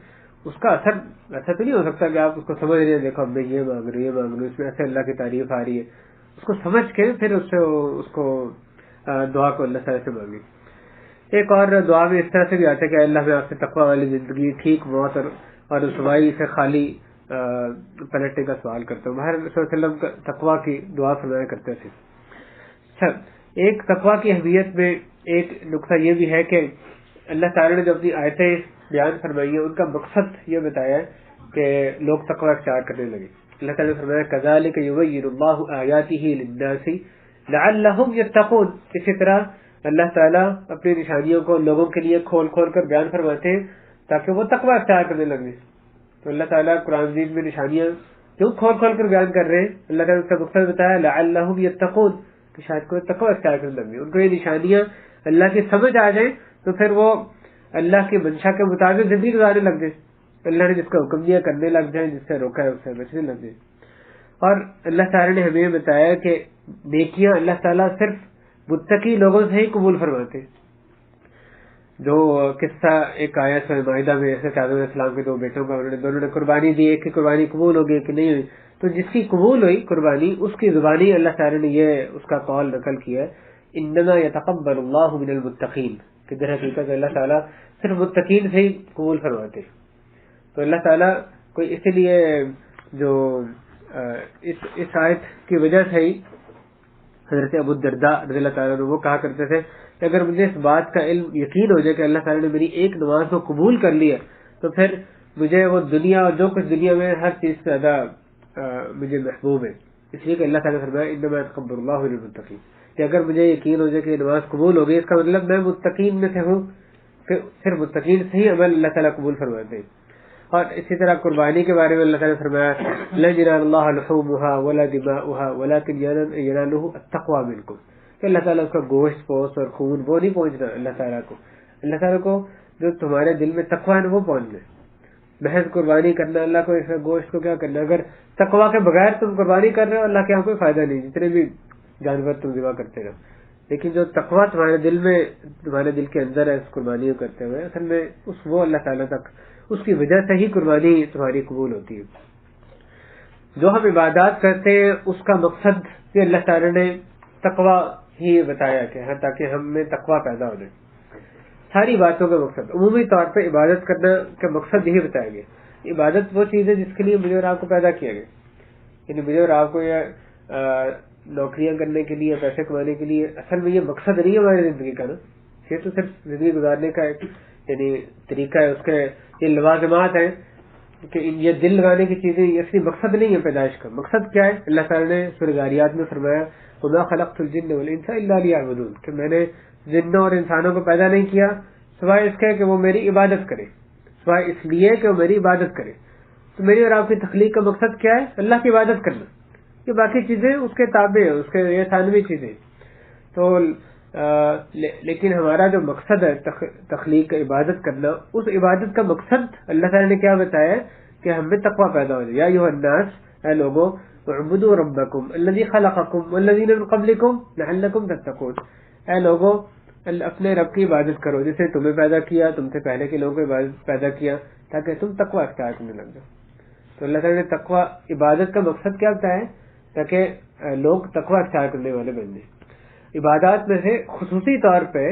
اس کا اثر ایسا تو نہیں ہو سکتا کہ آپ اس کو سمجھ رہے ہیں، دیکھو اب میں یہ مانگ رہی ہوں اس میں ایسے اللہ کی تعریف آ رہی ہے، اس کو سمجھ کے پھر اس کو دعا کو اللہ تعالیٰ سے مانگی۔ ایک اور دعا میں اس طرح سے بھی آتا ہے کہ اللہ میں آپ سے تقوی والی زندگی، ٹھیک موت اور رسوائی سے خالی پلٹنے کا سوال کرتا ہوں۔ باہر صلی اللہ علیہ وسلم تقوی کی دعا فرمایا کرتے تھے۔ اچھا، ایک تقوی کی اہمیت میں ایک نقطہ یہ بھی ہے کہ اللہ تعالیٰ نے جو اپنی آیتیں بیان فرمائی ہیں ان کا مقصد یہ بتایا ہے کہ لوگ تقوی اختیار کرنے لگے۔ اللہ تعالیٰ نے فرمایا كَذَلِكَ يُبَيِّنُ اللَّهُ آيَاتِهِ لِلنَّاسِ لَعَلَّهُمْ يَتَّقُونَ۔ اسی طرح اللہ تعالیٰ اپنی نشانیوں کو لوگوں کے لیے کھول کھول کر بیان فرماتے ہیں تاکہ وہ تقوی اختیار کرنے لگے۔ تو اللہ تعالیٰ قرآن مجید میں نشانیاں کیوں کھول کھول کر بیان کر رہے ہیں؟ اللہ تعالیٰ نے اس کا مقصد بتایا لعلہم یتقون، کہ شاید کوئی تقوی اختیار کرنے لگے، ان کو یہ نشانیاں اللہ کی سمجھ آ جائیں تو پھر وہ اللہ کی منشا کے مطابق زندگی گزارنے لگ جائیں، اللہ نے جس کا حکم دیا کرنے لگ جائیں، جس سے روکا ہے اس سے بچنے لگ جائیں۔ اور اللہ تعالیٰ نے ہمیں بتایا کہ نیکیاں اللہ تعالیٰ صرف متقی لوگوں سے ہی قبول فرماتے۔ جو قصہ ایک آیا سورہ مائدہ میں، ایسے آدم علیہ السلام کے دو بیٹوں کا دونوں نے قربانی دی، ایک کی قربانی قبول ہو گئی کہ نہیں ہوئی، تو جس کی قبول ہوئی قربانی اس کی زبانی اللہ تعالیٰ نے یہ اس کا قول نقل کیا ہے انما یتقبل اللہ من المتقین، کہ در حقیقت اللہ تعالیٰ صرف متقین سے ہی قبول فرماتے۔ تو اللہ تعالیٰ کوئی اس لیے جو اس آیت کی وجہ سے ہی حضرت ابو الدرداء رضی اللہ تعالیٰ عنہ وہ کہا کرتے تھے کہ اگر مجھے اس بات کا علم یقین ہو جائے کہ اللہ تعالیٰ نے میری ایک نماز کو قبول کر لیا تو پھر مجھے وہ دنیا اور جو کچھ دنیا میں ہر چیز سے زیادہ مجھے محبوب ہے، اس لیے کہ اللہ تعالیٰ نے فرمایا انما یتقبل اللہ من المتقین، کہ اگر مجھے یقین ہو جائے کہ یہ نماز قبول ہو گئی اس کا مطلب میں متقین میں سے ہوں، پھر متقین سے ہی عمل اللہ تعالیٰ قبول فرماتے ہیں۔ اور اسی طرح قربانی کے بارے میں اللہ تعالیٰ نے فرمایا لن ينال الله لحومها ولا دماؤها ولكن يناله التقوى منكم، کہ اللہ تعالیٰ اس کا گوشت پوست اور خون وہ نہیں پہنچنا اللہ تعالیٰ کو جو تمہارے دل میں تقوی ہے وہ پہنچنا ہے۔ محض قربانی کرنا اللہ کو اس گوشت کو کیا کرنا، اگر تقوی کے بغیر تم قربانی کر رہے ہو اللہ کے یہاں کوئی فائدہ نہیں، جتنے بھی جانور تم ذبح کرتے رہو، لیکن جو تقوی تمہارے دل میں تمہارے دل کے اندر ہے اس قربانی کو کرتے ہوئے، اصل میں وہ اللہ تعالیٰ تک اس کی وجہ سے ہی قربانی تمہاری قبول ہوتی ہے۔ جو ہم عبادات کرتے ہیں اس کا مقصد بھی اللہ تعالیٰ نے تقوی ہی بتایا کہ تاکہ ہم میں تقوی پیدا ہو جائے۔ ساری باتوں کا مقصد عمومی طور پہ عبادت کرنا کا مقصد یہی بتایا گیا۔ عبادت وہ چیز ہے جس کے لیے مجھے اور آپ کو پیدا کیا گیا، یعنی مجھے اور آپ کو یہ نوکریاں کرنے کے لیے، پیسے کمانے کے لیے، اصل میں یہ مقصد نہیں ہے ہماری زندگی کا نا، یہ تو صرف زندگی گزارنے کا ایک یعنی طریقہ ہے، اس کے یہ لوازمات ہیں کہ یہ دل لگانے کی چیزیں، یہ اصلی مقصد نہیں ہے پیدائش کا۔ مقصد کیا ہے؟ اللہ تعالیٰ نے سورہ ذاریات میں فرمایا وما خلقت الجن والانس الا ليعبدون، کہ میں نے جنوں اور انسانوں کو پیدا نہیں کیا سوائے اس کے کہ وہ میری عبادت کرے، سوائے اس لیے کہ وہ میری عبادت کرے۔ تو میری اور آپ کی تخلیق کا مقصد کیا ہے؟ اللہ کی عبادت کرنا، یہ باقی چیزیں اس کے تابع ہیں، اس کے یہ ثانوی چیزیں۔ تو لیکن ہمارا جو مقصد ہے تخلیق کا عبادت کرنا، اس عبادت کا مقصد اللہ تعالیٰ نے کیا بتایا ہے کہ ہم میں تقوی پیدا ہو جائے۔ یا ایھا الناس، اے لوگوں، اعبدوا ربکم الذی خلقکم والذین من قبلکم لعلکم تتقون، اے لوگوں اپنے رب کی عبادت کرو جس نے تمہیں پیدا کیا، تم سے پہلے کے لوگوں کو عبادت پیدا کیا تاکہ تم تقوی اختیار کرنے لگ جاؤ۔ تو اللہ تعالیٰ نے تقوی عبادت کا مقصد کیا بتایا ہے؟ تاکہ لوگ تقوی اختیار کرنے والے بن جائیں۔ عبادات میں سے خصوصی طور پہ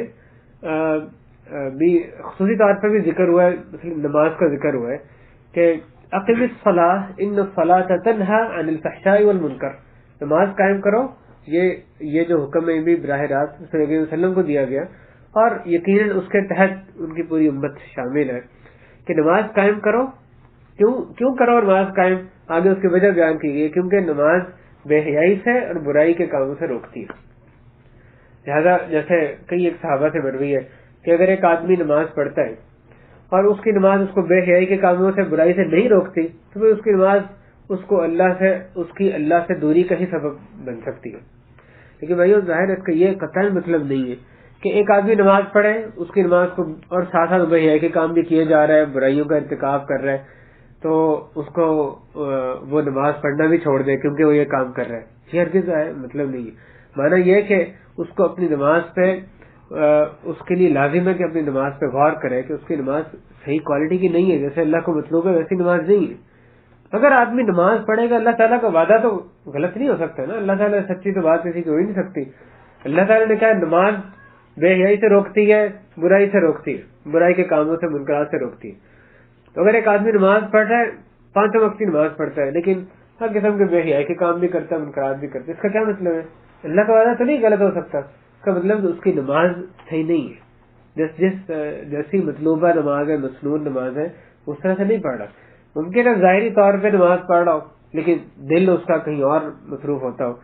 بھی خصوصی طور پر بھی ذکر ہوا ہے، مثلا نماز کا ذکر ہوا ہے کہ اقم الصلاۃ ان الصلاۃ تنہی عن الفحشاء والمنکر، نماز قائم کرو، یہ جو حکم ہے بھی براہ راست صلی اللہ علیہ وسلم کو دیا گیا، اور یقیناً اس کے تحت ان کی پوری امت شامل ہے کہ نماز قائم کرو۔ کیوں کرو نماز قائم؟ آگے اس کی وجہ بیان کی گئی، کیونکہ نماز بے حیائی سے اور برائی کے کاموں سے روکتی ہے۔ لہذا جیسے کئی ایک صحابہ سے مروی ہے کہ اگر ایک آدمی نماز پڑھتا ہے اور اس کی نماز اس کو بے حیائی کے کاموں سے برائی سے نہیں روکتی تو پھر اس کی نماز اس کی اللہ سے دوری کا ہی سبب بن سکتی ہے۔ لیکن بھائیو ظاہر ہے اس کا یہ قطعاً مطلب نہیں ہے کہ ایک آدمی نماز پڑھے، اس کی نماز کو اور ساتھ ساتھ بے حیائی کے کام بھی کیے جا رہا ہے، برائیوں کا ارتکاب کر رہا ہے، تو اس کو وہ نماز پڑھنا بھی چھوڑ دے کیونکہ وہ یہ کام کر رہا ہے۔ یہ ہرگز مطلب نہیں ہے۔ معنی یہ کہ اس کو اپنی نماز پہ اس کے لیے لازم ہے کہ اپنی نماز پہ غور کرے کہ اس کی نماز صحیح کوالٹی کی نہیں ہے، جیسے اللہ کو مطلوب ہے ویسی نماز نہیں ہے۔ اگر آدمی نماز پڑھے گا، اللہ تعالیٰ کا وعدہ تو غلط نہیں ہو سکتا نا، اللہ تعالیٰ سچی تو بات کسی کی ہو ہی نہیں سکتی۔ اللہ تعالیٰ نے کہا نماز بے حیائی سے روکتی ہے، برائی سے روکتی ہے، برائی کے کاموں سے، منکرات سے روکتی ہے۔ تو اگر ایک آدمی نماز پڑھ رہا ہے، 5 وقت کی نماز پڑھتا ہے، لیکن ہر قسم کے بے حیائی کے کام بھی کرتا ہے، منکرات بھی کرتا ہے، اس کا کیا مطلب ہے؟ اللہ کا وعدہ تو نہیں غلط ہو سکتا، اس کا مطلب اس کی نماز صحیح نہیں ہے، جیسی مطلوبہ نماز ہے، مسنون نماز ہے، اس طرح سے نہیں پڑھ رہا۔ ممکن ہے ظاہری طور پہ نماز پڑھ رہا ہو لیکن دل اس کا کہیں اور مصروف ہوتا ہو،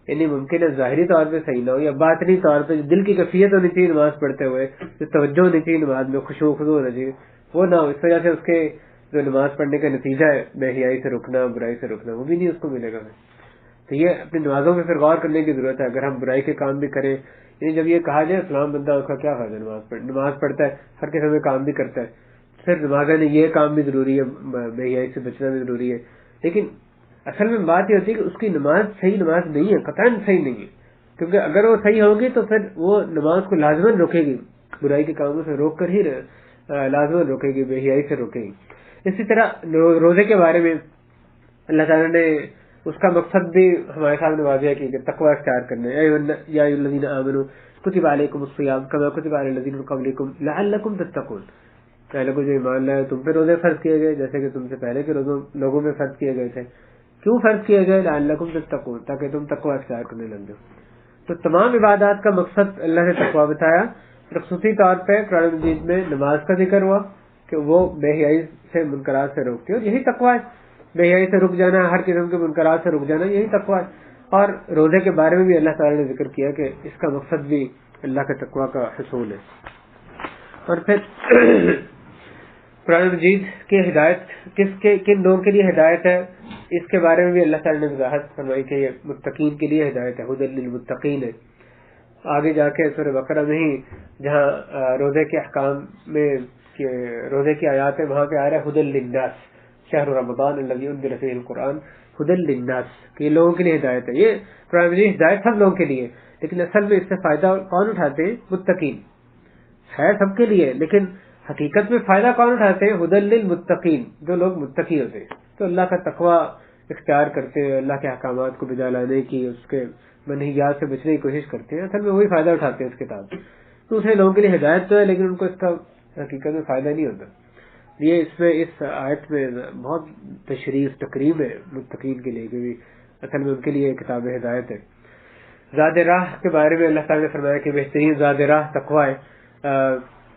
یعنی ممکن ہے ظاہری طور پہ صحیح نہ ہو، یا باطنی طور پہ دل کی کیفیت ہونی چاہیے نماز پڑھتے ہوئے، جو توجہ ہونی چاہیے نماز میں، خشوع خضوع ہونا چاہیے، وہ نہ ہو، اس وجہ سے اس کے جو نماز پڑھنے کا نتیجہ ہے بے حیائی سے رکنا، برائی سے رکنا، وہ بھی نہیں اس کو ملے گا۔ تو یہ اپنی نمازوں میں پھر غور کرنے کی ضرورت ہے۔ اگر ہم برائی کے کام بھی کریں، یعنی جب یہ کہا جائے اسلام بندہ، اس کا کیا فائدہ؟ نماز پڑھتا ہے، ہر قسم کے کام بھی کرتا ہے، پھر نماز میں یہ کام بھی ضروری ہے، بے حیائی سے بچنا بھی ضروری ہے، لیکن اصل میں بات یہ ہوتی ہے کہ اس کی نماز صحیح نماز نہیں ہے، قطعاً صحیح نہیں ہے، کیونکہ اگر وہ صحیح ہوگی تو پھر وہ نماز کو لازماً روکے گی، برائی کے کاموں سے روک کر ہی لازماً روکے گی، بے حیائی سے روکے گی۔ اسی طرح روزے کے بارے میں اللہ تعالیٰ نے اس کا مقصد بھی ہمارے سامنے واضح کی کہ تقوی اختیار کرنا ہے۔ یا ایھا الذین آمنوا کتب علیکم الصیام کما کتب علی الذین من قبلکم لعلکم تتقون، کہ لوگوں جو ایمان لائے تم پہ روزے فرض کیے گئے جیسے کہ تم سے پہلے کے لوگوں میں فرض کیے گئے تھے۔ کیوں فرض کیے گئے؟ لعلکم تتقون، تاکہ تم تقوی اختیار کرنے لگ جاؤ۔ تو تمام عبادات کا مقصد اللہ نے تقوی بتایا۔ خصوصی طور پہ قرآن مجید میں نماز کا ذکر ہوا کہ وہ بے حیائی سے، منکرات سے روکتی ہے، اور یہی تقوی ہے، بے حیائی سے رک جانا، ہر قسم کے منکرات سے رک جانا، یہی تقوی ہے۔ اور روزے کے بارے میں بھی اللہ تعالی نے ذکر کیا کہ اس کا مقصد بھی اللہ کے تقوی کا حصول ہے۔ اور پھر قرآن مجید کی ہدایت کن لوگوں کے لیے ہدایت ہے، اس کے بارے میں بھی اللہ تعالی نے وضاحت فرمائی کہ یہ متقین کے لیے ہدایت ہے، ھدی للمتقین ہے۔ آگے جا کے سورہ بقرہ میں ہی جہاں روزے کے احکام میں روزے کی آیات ہے، وہاں پہ آ رہا ہے ھدی للناس، شہر رمضان الذی انزل فیہ القرآن ھدی للناس، کہ یہ لوگوں کے لیے ہدایت ہے۔ یہ قرآن مجید ہدایت سب لوگوں کے لیے، لیکن اصل میں اس سے فائدہ کون اٹھاتے ہیں؟ متقین ہے سب کے لیے، لیکن حقیقت میں فائدہ کون اٹھاتے ہیں؟ ھدی للمتقین، جو لوگ متقی ہوتے ہیں، تو اللہ کا تقوی اختیار کرتے ہیں، اللہ کے احکامات کو بجا لانے کی، اس کے منہیات سے بچنے کی کوشش کرتے ہیں، اصل میں وہی فائدہ اٹھاتے ہیں اس کتاب۔ دوسرے لوگوں کے لیے ہدایت تو ہے لیکن ان کو اس کا حقیقت میں فائدہ نہیں ہوتا۔ یہ اس آیت میں بہت تشریف تقریب ہے متقین کے لیے، کیونکہ اصل میں ان کے لیے کتاب ہدایت ہے۔ زاد راہ کے بارے میں اللہ تعالیٰ نے فرمایا کہ بہترین زاد راہ تقوی ہے۔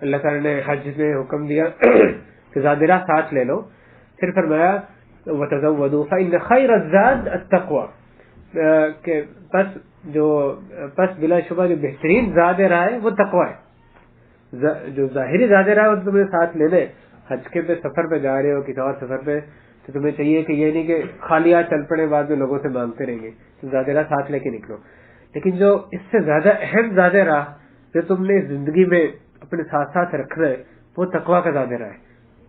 اللہ تعالیٰ نے حج میں حکم دیا کہ زاد راہ ساتھ لے لو، پھر فرمایا وَتَزَوَّدُوا فَإِنَّ خَيْرَ الزَّادِ التَّقْوَىٰ، کہ پس بلا شبہ جو بہترین زاد راہ ہے وہ تقوی ہے۔ جو ظاہری زاد راہ ہے وہ تمہیں ساتھ لے لے، حج کے پہ سفر پہ جا رہے ہو، کسی اور سفر پہ، تو تمہیں چاہیے کہ یہ نہیں کہ خالی ہاتھ چل پڑے، بعد میں لوگوں سے مانگتے رہیں گے، تو زاد راہ ساتھ لے کے نکلو۔ لیکن جو اس سے زیادہ اہم زاد راہ جو تم نے زندگی میں اپنے ساتھ ساتھ رکھنا ہے وہ تقوی کا زاد راہ ہے،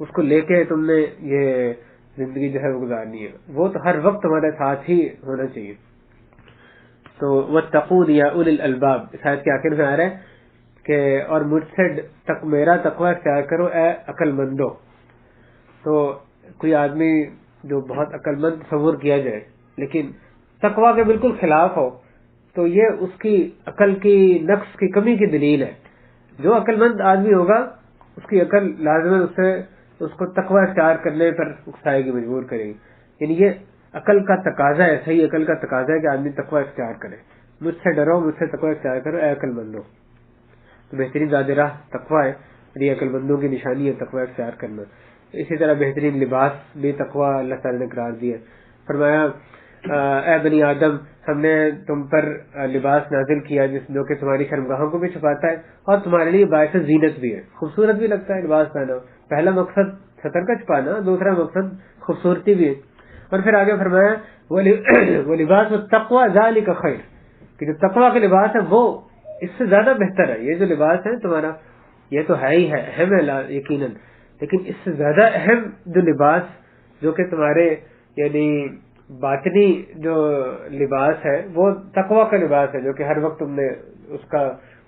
اس کو لے کے تم نے یہ زندگی جو ہے وہ گزارنی ہے، وہ تو ہر وقت تمہارے ساتھ ہی ہونا چاہیے۔ تو وَاتَّقُونِ يَا أُولِي الْأَلْبَابِ، اس آیت کے آخر میں آ رہا ہے کہ اور مجھ سے میرا تقوی اختیار کرو اے عقل مندو۔ تو کوئی آدمی جو بہت عقل مند تصور کیا جائے لیکن تقوی کے بالکل خلاف ہو تو یہ اس کی عقل کی نقص کی کمی کی دلیل ہے۔ جو عقل مند آدمی ہوگا اس کی عقل لازماً اس کو تقوی اختیار کرنے پر اکسائے گی، مجبور کرے گی. یعنی یہ عقل کا تقاضا ہے، صحیح عقل کا تقاضا ہے کہ آدمی تقوی اختیار کرے. مجھ سے ڈرو، مجھ سے تقوی اختیار کرو اے عقل مندو. تو بہترین زاد راہ تقوی ہے، اور یہ عقل مندوں کی نشانی ہے تقوی اختیار کرنا. اسی طرح بہترین لباس بھی تقوی اللہ تعالی نے قرار دیا. فرمایا اے بنی آدم، ہم نے تم پر لباس نازل کیا جو کہ تمہاری شرمگاہوں کو بھی چھپاتا ہے اور تمہارے لیے باعث زینت بھی ہے، خوبصورت بھی لگتا ہے لباس پہنا. پہلا مقصد ستر کا چھپانا، دوسرا مقصد خوبصورتی بھی ہے. اور پھر آگے فرمایا وہ لباس التقوی ذالک خیر، کہ جو تقوی کا لباس ہے وہ اس سے زیادہ بہتر ہے. یہ جو لباس ہے تمہارا یہ تو ہے ہی ہے، اہم ہے یقیناً، لیکن اس سے زیادہ اہم جو لباس جو کہ تمہارے یعنی باطنی جو لباس ہے وہ تقوی کا لباس ہے، جو کہ ہر وقت تم نے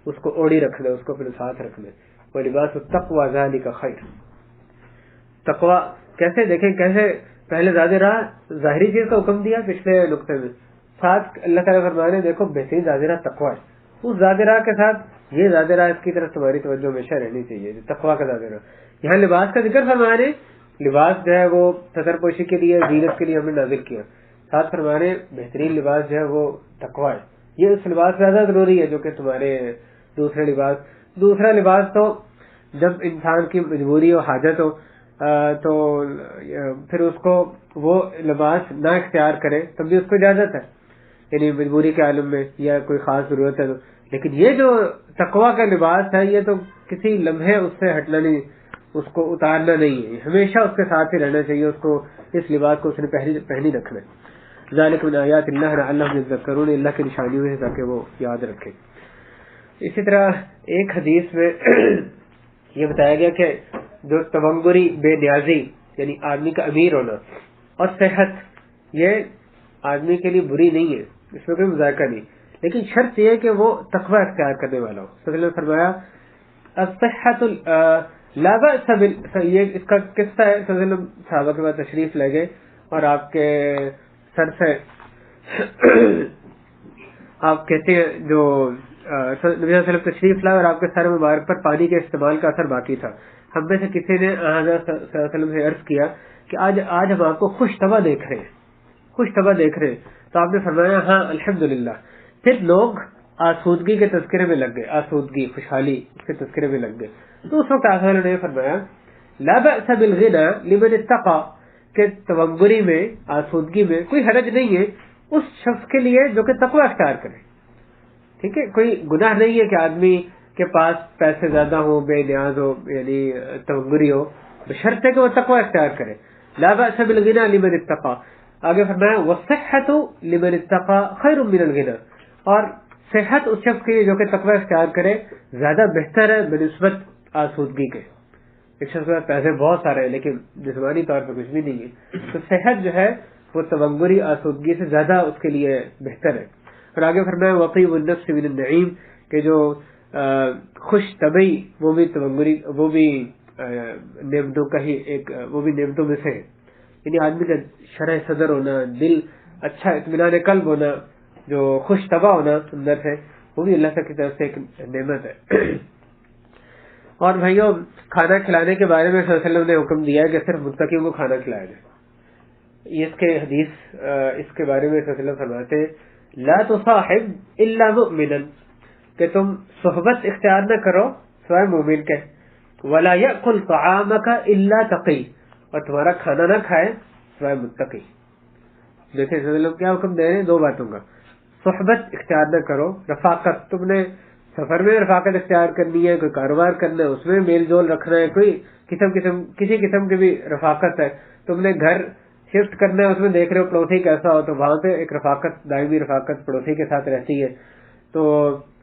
اس کو اوڑی رکھنا، اس کو اپنے ساتھ رکھنا. وہ لباس التقوی ذالک خیر. تقوی کیسے دیکھیں، کیسے پہلے زاد راہ ظاہری چیز کا حکم دیا پچھلے نقطے میں، ساتھ اللہ تعالیٰ فرمانے دیکھو بہترین زاد راہ تقوی ہے. اس زاد راہ کے ساتھ یہ زاد راہ اس کی طرف تمہاری توجہ ہمیشہ رہنی چاہیے، تقوی کا زاد راہ. یہاں لباس کا ذکر فرمانے، لباس جو ہے وہ ستر پوشی کے لیے، زینت کے لیے ہم نے نازل کیا. ساتھ فرمانے بہترین لباس جو ہے وہ تقوی ہے. یہ اس لباس زیادہ ضروری ہے جو کہ تمہارے دوسرا لباس تو جب انسان کی مجبوری ہو، حاجت ہو تو پھر اس کو وہ لباس نہ اختیار کرے تب بھی اس کو اجازت ہے، یعنی مجبوری کے عالم میں یا کوئی خاص ضرورت ہے تو. لیکن یہ جو تقوی کا لباس ہے یہ تو کسی لمحے اس سے ہٹنا نہیں، اس کو اتارنا نہیں ہے، ہمیشہ اس کے ساتھ ہی رہنا چاہیے. اس کو اس لباس کو اس نے پہنی رکھنا ہے. ذالک من آیات اللہ لعلہم یذکرون، اللہ کی نشانیوں ہے تاکہ وہ یاد رکھیں. اسی طرح ایک حدیث میں یہ بتایا گیا کہ جو تونگری بے نیازی یعنی آدمی کا امیر ہونا اور صحت یہ آدمی کے لیے بری نہیں ہے، اس میں کوئی مذائقہ نہیں، لیکن شرط یہ ہے کہ وہ تقوی اختیار کرنے والا ہو. صلی اللہ علیہ وسلم نے فرمایا الصحت لا بأس یہ اس کا قصہ ہے. صلی اللہ علیہ وسلم صحابہ کے بعد تشریف لے گئے اور آپ کے سر سے آپ کہتے ہیں جو نبی صلی اللہ علیہ وسلم تشریف لائے اور آپ کے سر مبارک پر پانی کے استعمال کا اثر باقی تھا. ہم میں سے کسی نے حضرت صلی اللہ علیہ وسلم سے عرض کیا کہ آج ہم آپ کو خوش طبع دیکھ رہے ہیں. تو آپ نے فرمایا ہاں الحمدللہ. پھر لوگ آسودگی کے تذکرے میں لگ گئے، آسودگی خوشحالی اس کے تذکرے میں لگ گئے. تو اس وقت آپ نے فرمایا لا بأس بالغنى لمن اتقى، کہ تونگری میں آسودگی میں کوئی حرج نہیں ہے اس شخص کے لیے جو کہ تقوی اختیار کرے. ٹھیک ہے، کوئی گناہ نہیں ہے کہ آدمی کے پاس پیسے زیادہ ہو، بے نیاز ہو، یعنی تونگری ہو، بشرط ہے کہ وہ تقوی اختیار کرے. لا بأس بالغنى لمن اتقى. آگے فرمایا والصحت لمن اتقى خیر من الغنى، اور صحت اس شخص کے لیے جو کہ تقوی اختیار کرے زیادہ بہتر ہے بنسبت آسودگی کے. ایک شخص کے پیسے بہت سارے ہیں لیکن جسمانی طور پہ کچھ بھی نہیں ہے، تو صحت جو ہے وہ تونگری آسودگی سے زیادہ اس کے لیے بہتر ہے. اور آگے فرمایا وطیب النفس من النعیم، کہ جو خوش طبعی وہ بھی تونگری، وہ بھی نعمتوں کا ہی ایک، وہ بھی نعمتوں میں سے ہے. یعنی آدمی کا شرح صدر ہونا، دل اچھا اطمینان قلب ہونا، جو خوش طبع ہونا اندر سے، وہ بھی اللہ کی طرف سے ایک نعمت ہے. اور بھائیوں کھانا کھلانے کے بارے میں صلی اللہ علیہ وسلم نے حکم دیا ہے کہ صرف متقیوں کو کھانا کھلایا جائے. اس کے حدیث اس کے بارے میں صلی اللہ علیہ وسلم فرماتے ہیں لا تصاحب الا مؤمنا، کہ تم صحبت اختیار نہ کرو سوائے مومن کے. ولا یأکل طعامک الا تقی، اور تمہارا کھانا نہ کھائے سوائے متقی. دیکھیں صلی اللہ علیہ وسلم کیا حکم دے رہے ہیں، دو باتوں کا. صحبت اختیار نہ کرو، رفاقت، تم نے سفر میں رفاقت اختیار کرنی ہے، کوئی کاروبار کرنا ہے اس میں میل جول رکھنا ہے، کوئی کسی قسم کی بھی رفاقت ہے. تم نے گھر شفٹ کرنا ہے، اس میں دیکھ رہے ہو پڑوسی کیسا ہو تو وہاں پہ ایک رفاقت، دائمی رفاقت پڑوسی کے ساتھ رہتی ہے. تو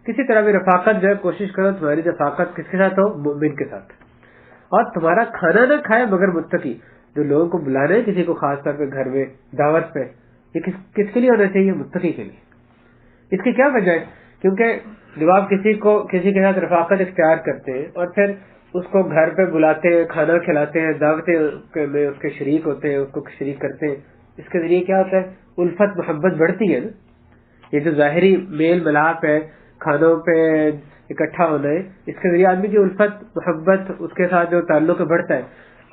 کسی طرح بھی رفاقت جو ہے کوشش کرو تمہاری رفاقت کس کے ساتھ ہو، مومن کے ساتھ. اور تمہارا کھانا نہ کھائے مگر متقی، جو لوگوں کو بلانا ہے کسی کو خاص طور پہ گھر میں دعوت پہ، یہ کس کے لیے ہونا چاہیے، متقی کے لیے. اس کی کیا وجہ ہے؟ کیونکہ جب آپ کسی کے ساتھ رفاقت اختیار کرتے ہیں اور پھر اس کو گھر پہ بلاتے ہیں، کھانا کھلاتے ہیں، دعوتیں میں اس کے شریک ہوتے ہیں، اس کو شریک کرتے ہیں، اس کے ذریعے کیا ہوتا ہے، الفت محبت بڑھتی ہے نا. یہ جو ظاہری میل ملاپ ہے، کھانوں پہ اکٹھا ہونا ہے، اس کے ذریعے آدمی کی الفت محبت اس کے ساتھ جو تعلق بڑھتا ہے.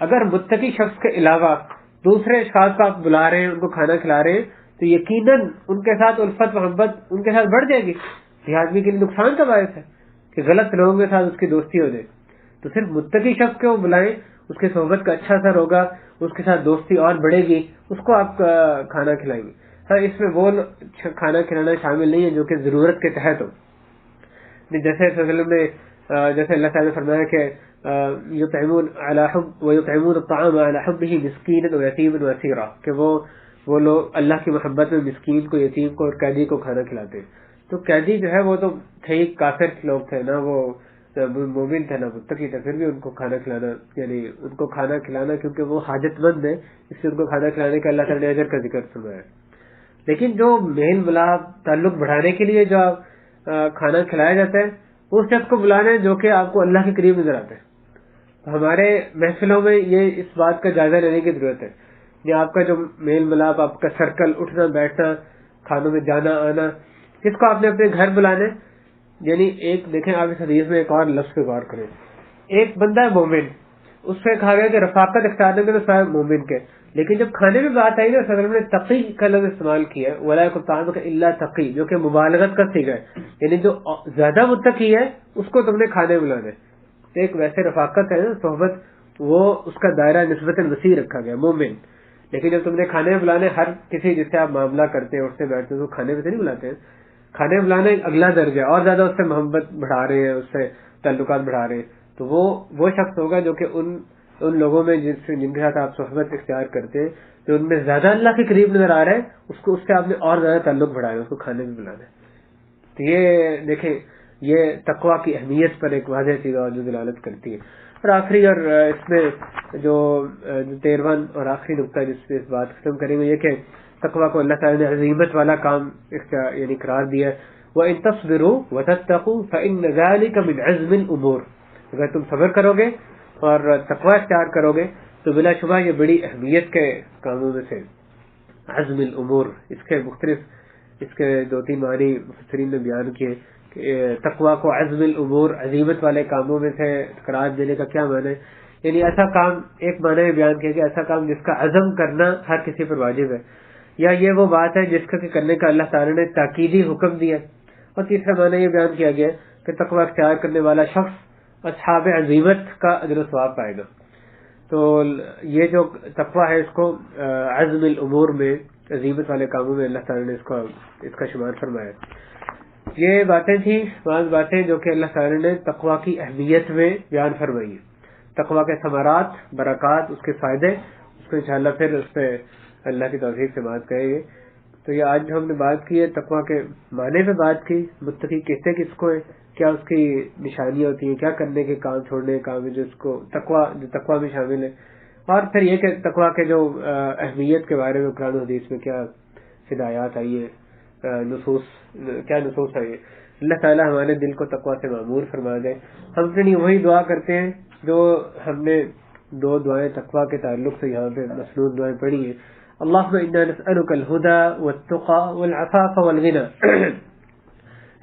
اگر متقی شخص کے علاوہ دوسرے اشخاص کو آپ بلا رہے ہیں، ان کو کھانا کھلا رہے ہیں، تو یقیناً ان کے ساتھ الفت محبت ان کے ساتھ بڑھ جائے گی. یہ آدمی کے لیے نقصان کا باعث ہے کہ غلط لوگوں کے ساتھ اس کی دوستی ہو جائے. تو صرف متقی شخص کو بلائیں، اس کی صحبت کا اچھا اثر ہوگا، اس کے ساتھ دوستی اور بڑھے گی، اس کو آپ کھانا کھلائیں گے. ہاں، اس میں وہ کھانا کھلانا شامل نہیں ہے جو کہ ضرورت کے تحت ہو. جیسے جیسے اللہ تعالیٰ نے فرمایا کہ وَيُطْعِمُونَ الطَّعَامَ عَلَى حُبِّهِ مِسْكِينًا وَيَتِيمًا وَأَسِيرًا، کہ وہ لوگ اللہ کی محبت میں مسکین کو، یتیم کو اور قیدی کو کھانا کھلاتے ہیں. تو قیدی جو ہے وہ تو تھے کافر لوگ تھے نا، وہ مومن تھے نا متقی تھے، پھر بھی ان کو کھانا کھلانا، یعنی ان کو کھانا کھلانا کیونکہ وہ حاجت مند ہے، اس لیے ان کو کھانا کھلانے کا اللہ تعالیٰ نے اجر کا ذکر فرمایا. لیکن جو میل ملاپ تعلق بڑھانے کے لیے جو کھانا کھلایا جاتا ہے، اس شخص کو بلانا ہے جو کہ آپ کو اللہ کے قریب نظر آتا ہے. تو ہمارے محفلوں میں یہ اس بات کا جائزہ لینے کی ضرورت ہے کہ آپ کا جو میل ملاپ، آپ کا سرکل، اٹھنا بیٹھنا، کھانوں میں جانا آنا، کس کو آپ نے اپنے گھر بلانا ہے. یعنی ایک دیکھیں، آپ اس حدیث میں ایک اور لفظ پہ غور کریں. ایک بندہ ہے مومن، اس سے کہا گیا کہ رفاقت اختیار کریں تو صاحب مومن کے. لیکن جب کھانے میں بات آئی نا، صلی اللہ علیہ وسلم نے تقی کا لفظ استعمال کیا، وَلَا يَكُلْ طَعَامَكَ إِلَّا تَقِي، جو کہ مبالغت کا صیغہ ہے، یعنی جو زیادہ متقی ہے اس کو تم نے کھانے بلانا ہے. ایک ویسے رفاقت ہے نا، صحبت، وہ اس کا دائرہ نسبتاً وسیع رکھا گیا، مومن. لیکن جب تم نے کھانے میں بلانے، ہر کسی جس سے آپ معاملہ کرتے ہیں، اٹھتے بیٹھتے ہیں، تو کھانے میں سے نہیں بلاتے ہیں. کھانے بلانے اگلا درجہ، اور زیادہ اس سے محبت بڑھا رہے ہیں، اس سے تعلقات بڑھا رہے ہیں. تو وہ شخص ہوگا جو کہ ان لوگوں میں جن کے ساتھ آپ صحبت اختیار کرتے ہیں، تو ان میں زیادہ اللہ کے قریب نظر آ رہا ہے، اس سے آپ نے اور زیادہ تعلق بڑھایا، اس کو کھانے میں بلانا ہے. تو یہ دیکھیں، یہ تقویٰ کی اہمیت پر ایک واضح چیز اور جو دلالت کرتی ہے. اور آخری، اور اس میں جو 13واں اور آخری نقطہ جس پہ اس بات ختم کریں گے، یہ کہ تقویٰ کو اللہ تعالیٰ نے عظیمت والا کام یعنی قرار دیا. وَإِن تَصْبِرُوا وَتَتَّقُوا فَإِنَّ ذَلِكَ مِنْ عَزْمِ الْأُمُورِ، اگر تم صبر کرو گے اور تقویٰ اختیار کرو گے تو بلا شبہ یہ بڑی اہمیت کے کاموں میں سے. عزم الامور، اس کے مختلف، اس کے 2-3 معنی مفسرین نے بیان کیے کہ تقویٰ کو عزم الامور، عظیمت والے کاموں میں سے قرار دینے کا کیا معنی ہے. یعنی ایسا کام، ایک معنی میں بیان کیا کہ ایسا کام جس کا عزم کرنا ہر کسی پر واجب ہے، یا یہ وہ بات ہے جس کا کرنے کا اللہ تعالی نے تاکیدی حکم دیا. اور تیسرا معنی یہ بیان کیا گیا کہ تقویٰ اختیار کرنے والا شخص اصحاب عظیمت کا اجر و ثواب پائے گا. تو یہ جو تقویٰ ہے، اس کو عزم الامور میں، عظیمت والے کاموں میں اللہ تعالی نے اس کا شمار فرمایا. یہ باتیں تھیں، بعض باتیں جو کہ اللہ تعالی نے تقویٰ کی اہمیت میں بیان فرمائی ہیں. تقویٰ کے ثمرات، برکات، اس کے فائدے، اس کو انشاءاللہ پھر اس پہ اللہ کی توفیق سے بات کریں گے. تو یہ آج جو ہم نے بات کی ہے تقویٰ کے معنی پہ بات کی، متقی کہتے کس کو ہے، کیا اس کی نشانیاں ہوتی ہیں، کیا کرنے کے کام، چھوڑنے کے کام جو اس کو تقویٰ میں شامل ہے. اور پھر یہ کہ تقویٰ کے جو اہمیت کے بارے میں قرآن و حدیث میں کیا ہدایات آئی ہے، کیا نصوص آئی ہے. اللہ تعالیٰ ہمارے دل کو تقویٰ سے معمور فرما دے. ہم اپنے لیے وہی دعا کرتے ہیں جو ہم نے 2 دعائیں تقویٰ کے تعلق سے یہاں پہ مسنون دعائیں پڑھی ہیں. اللہم انا نسألک الہدی والتقی والعفاف والغنی،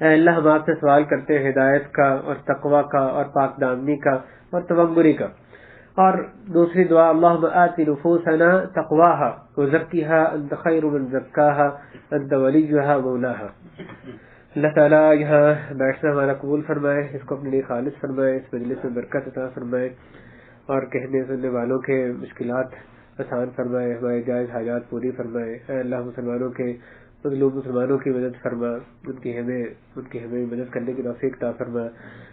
اے اللہ ہم آپ سے سوال کرتے ہیں ہدایت کا اور تقویٰ کا اور پاک دامنی کا اور تبنگری کا. اور دوسری دعا، اللہم آت نفوسنا تقواها وزکیها انت خیر من زکاها انت ولیها مولاها. اللہ تعالیٰ یہاں بیٹھنا ہمارا قبول فرمائے، اس کو اپنے لیے خالص فرمائے، اس مجلس میں برکت عطا فرمائے اور کہنے سننے والوں کے مشکلات آسان فرمائے، ہمارے جائز حاجات پوری فرمائے. اے اللہ مسلمانوں کے مظلوم مسلمانوں کی مدد فرما، ان کی ہمیں مدد کرنے کی توفیق عطا فرما.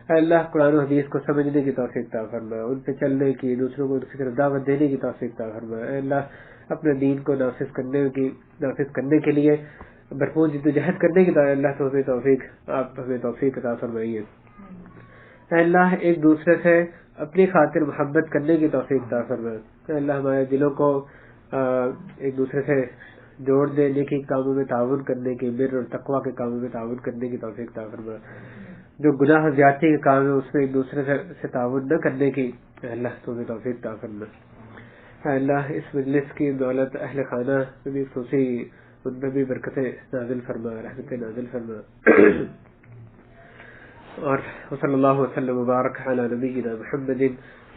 اے اللہ قرآن و حدیث کو سمجھنے کی توفیق عطا فرما، ان پہ چلنے کی، دوسروں کو ان کی طرف دعوت دینے کی توفیق عطا فرما. اے اللہ اپنے دین کو نافذ کرنے کے لیے بھرپور جدوجہد کرنے کی اللہ تو ہمیں توفیق عطا فرمائیے. اے اللہ ایک دوسرے سے اپنی خاطر محبت کرنے کی توفیق عطا فرمائے. اے اللہ ہمارے دلوں کو ایک دوسرے سے جوڑ دے، نیکی کاموں میں تعاون کرنے کی، بر اور تقویٰ کے کاموں میں تعاون کرنے کی توفیق عطا فرمائے. جو گناہ زیادتی کے کام ہے اس میں ایک دوسرے سے تعاون نہ کرنے کی اے اللہ تو ہمیں توفیق عطا فرمائے. اے اللہ اس مجلس کی دولت اہل خانہ میں بھی خصوصی ان میں بھی برکتیں نازل فرما، رحمتیں نازل فرما. اور صلی اللہ وسلم وبارک علی نبینا محمد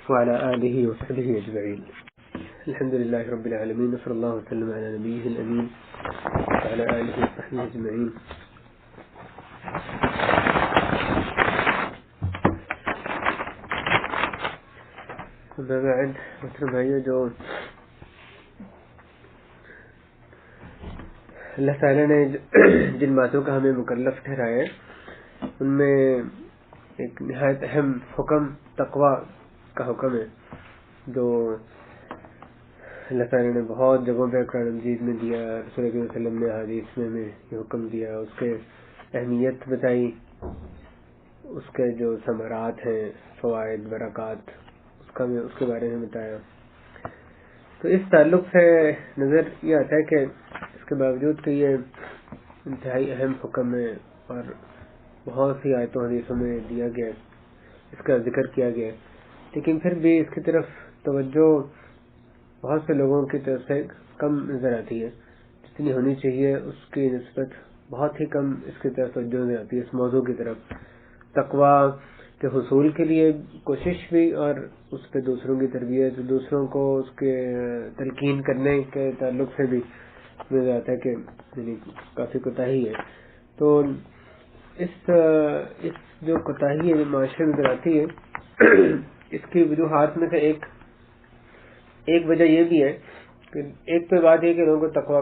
وعلی آلہ وصحبہ اجمعین. الحمدللہ رب العالمین وصلی اللہ وسلم علی نبیہ الامین وعلی آلہ وصحبہ اجمعین. اما بعد، محترم بھائیو، جو اللہ تعالیٰ نے جن باتوں کا ہمیں مکلف ٹھہرایا ہے ان میں ایک نہایت اہم حکم تقوی کا حکم ہے، جو اللہ تعالیٰ نے بہت جگہوں پہ قرآن مجید میں دیا، رسول اللہ صلی اللہ علیہ وسلم نے حدیث میں یہ حکم دیا، اس کے اہمیت بتائی، اس کے جو ثمرات ہیں، فوائد، برکات، اس کے بارے میں بتایا. تو اس تعلق سے نظر یہ آتا ہے کہ اس کے باوجود کہ یہ انتہائی اہم حکم ہے اور بہت سی آیتوں حدیثوں میں دیا گیا، اس کا ذکر کیا گیا، لیکن پھر بھی اس کی طرف توجہ بہت سے لوگوں کی طرف سے کم نظر آتی ہے. جتنی ہونی چاہیے اس کی نسبت بہت ہی کم اس کی طرف توجہ نظر آتی ہے، اس موضوع کی طرف. تقوی کے حصول کے لیے کوشش بھی، اور اس پہ دوسروں کی تربیت، دوسروں کو اس کے تلقین کرنے کے تعلق سے بھی نظر آتا ہے کہ کافی کوتاہی ہے. تو اس جو کوتاہی ہے معاشرے میں نظر آتی ہے، اس کی وجوہات میں سے ایک وجہ یہ بھی ہے کہ ایک تو بات یہ کہ لوگوں کو تقوی